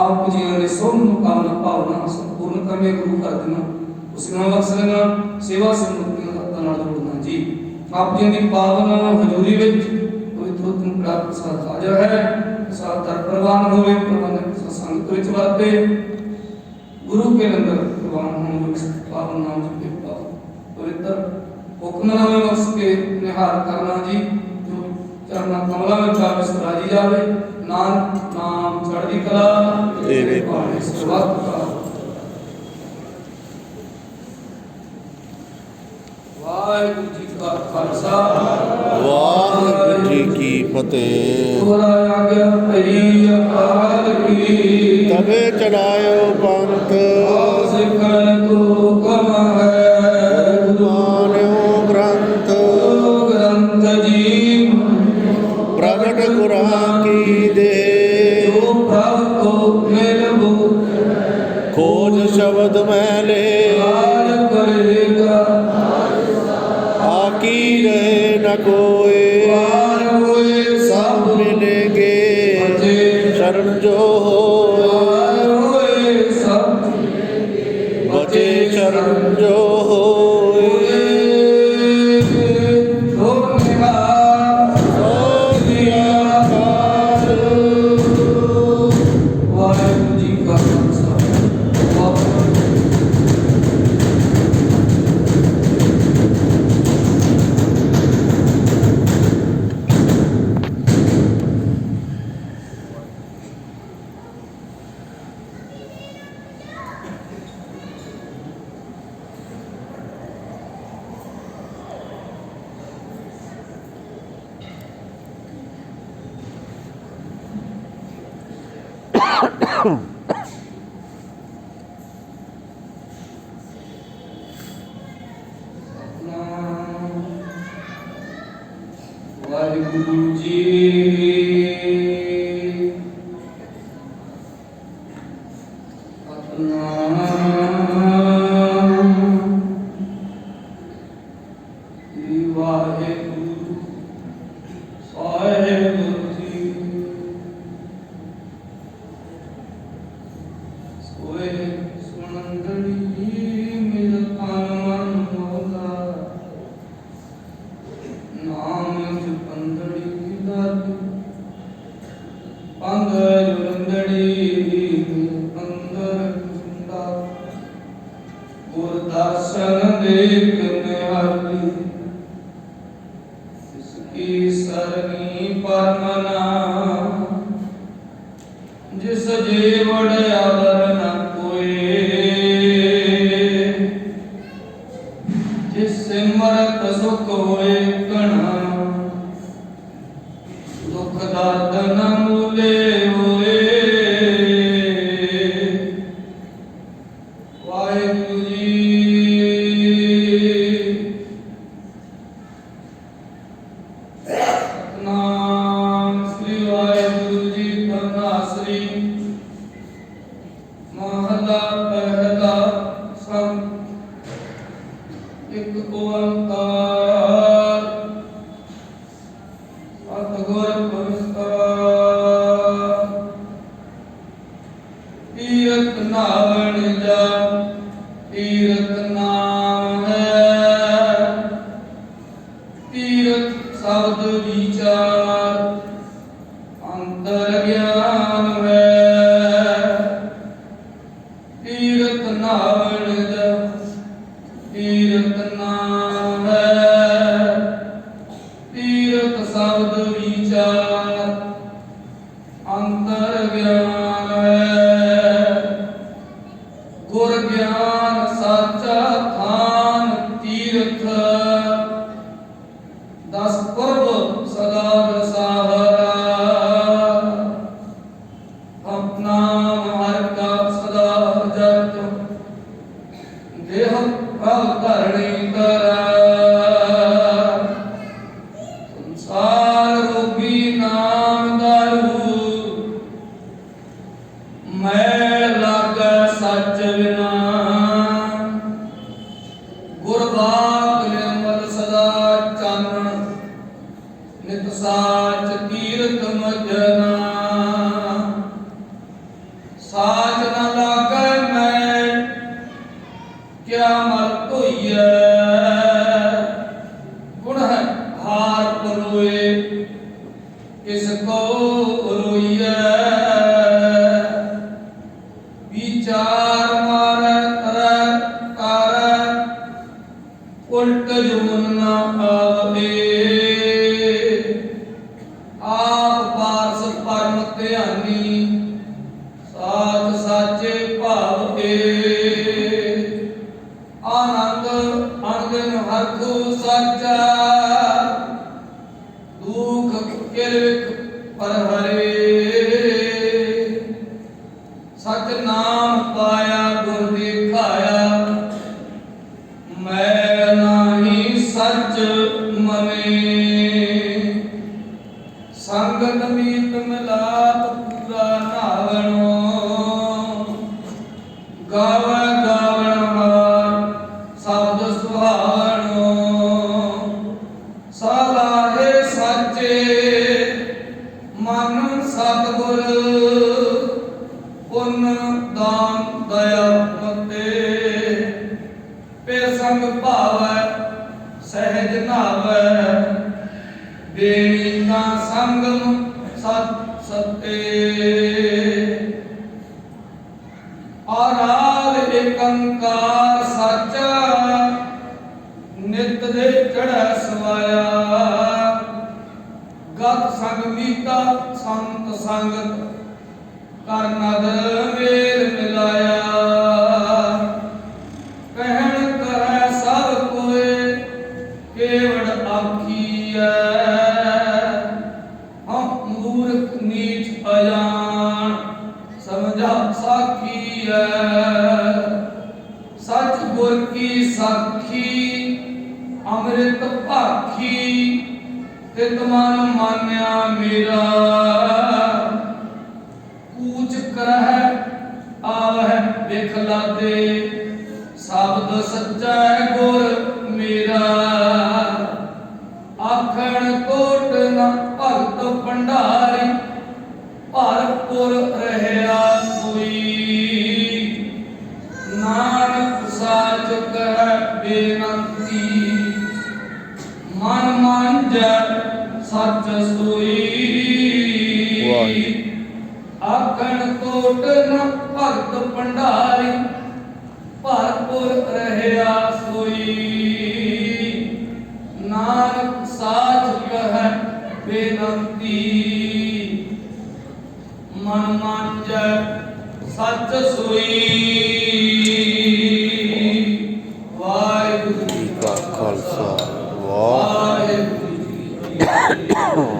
आप जी ने सोम कामना भावना संपूर्ण करने गुरु घर देना उसी नाम बख्शना सेवा से मुक्ति का नाल जोड़ना जी आप जी की पावन हजूरी विच पवित्र उत्तम प्राप्त प्रसाद हाजिर है प्रसाद दर प्रवान होवे प्रवान संगत विच वरते गुरु के लंगर प्रवान होने पावन नाम जी के पवित्र हुक्मनामे बख्श के निहार करना जी जो चरणा कमला में चाहे सराजी जावे नानक नाम चढ़दी कला तेरे पाने सर्वत का वाहिगुरु जी का खालसा वाहिगुरु जी की फतेह। तोरा आज्ञा भई अकाल की तबे चढ़ायो पंथ सिखन को कम है मान्यो ग्रंथ ग्रंथ जी प्रगट गुरां की दे जो प्रभु को मिलबो खोज शब्द में ले हार करेगा आकी रहे न कोई पार होए सब सब मिलेंगे बचे शरण जो होए पार होए सब बचे शरण जो होए वाहिगुरु जी का खालसा वाहिगुरु जी वाहिगुरु साहिब जी सोए सुनंदड़ी मिल मन मोला नाम जपंदड़ी दादू पंग जुरंदड़ी अंदर कुंडा गुर दर्शन देख निहारी इसकी सरनी परमना जिस जीवड़ आवर न कोई जिस सिमरत सुख होए कणा दुख दर्द न मूले होए वाहिगुरु जी सतनाम श्री वाहिगुरु जी धनाश्री महला पहला संग एक ओंकार तीरथ नाम है, तीरथ शब्द विचार अंतर ज्ञान है। तीरथ नावण जप तीरथ नाम है, तीरथ शब्द विचार अंतर ज्ञान है। गुर ज्ञान साचा थान तीर्थ, दस पूर्व सदा दसाहरा। अपना हर का सदा जप, देह प्रभ धरणी करा। संसार रोगी नाम दारू, मैल लागै सच बिना। गुरबाग निर्मल सदा चानण, नित साच तीरथ मजना। साच न लागै मैल, क्या मल धोइयै। गुण है हार परोए, किसको रोइयै। विचार मारै तरै तारै, उल्ट जोन न आवे। आप पास परम ध्यानी, साच साचे भावे। आनंद अनगिन हरखु साचा, दुख किरविख पर हरे। सच नाम पाया गुर दिखाया, मैं नाही सच मने। संगत मीत मिलाप पूरा नावणो, गावै गावण हार शब्द सुहावणो। सलाहे साचे मन सतगुर, पुन दान दया मते। फिर संग भावै सहज नावै, बेणी का संगम सत सते। आराध एकंकार साचा, नित दे चढ़ै सवाया। गत संग मीता संत संगत, कर नदर मेल मिलाया। कहन करै सब कोय, केवड़ आखियै। हम मूर्ख नीच अजान, समझा साखियै। सच गुर की साखी, अमृत भाखी। तित मन मान्या मेरा, कूच करह आवह बिख लादे। शब्द सच्चा गुर मेरा, आखण कोट न भगत भंडारी। भरपुर रहया कोई, नानक साच कह बेनंती। मन मांजै सच सोई, आखण कोट न भगत भंडारी। भरपुर रहया सोई, नानक साच कह बेनंती। मन मांजै सच सोई। वाहिगुरू जी का खालसा, वाहिगुरू जी की फतेह।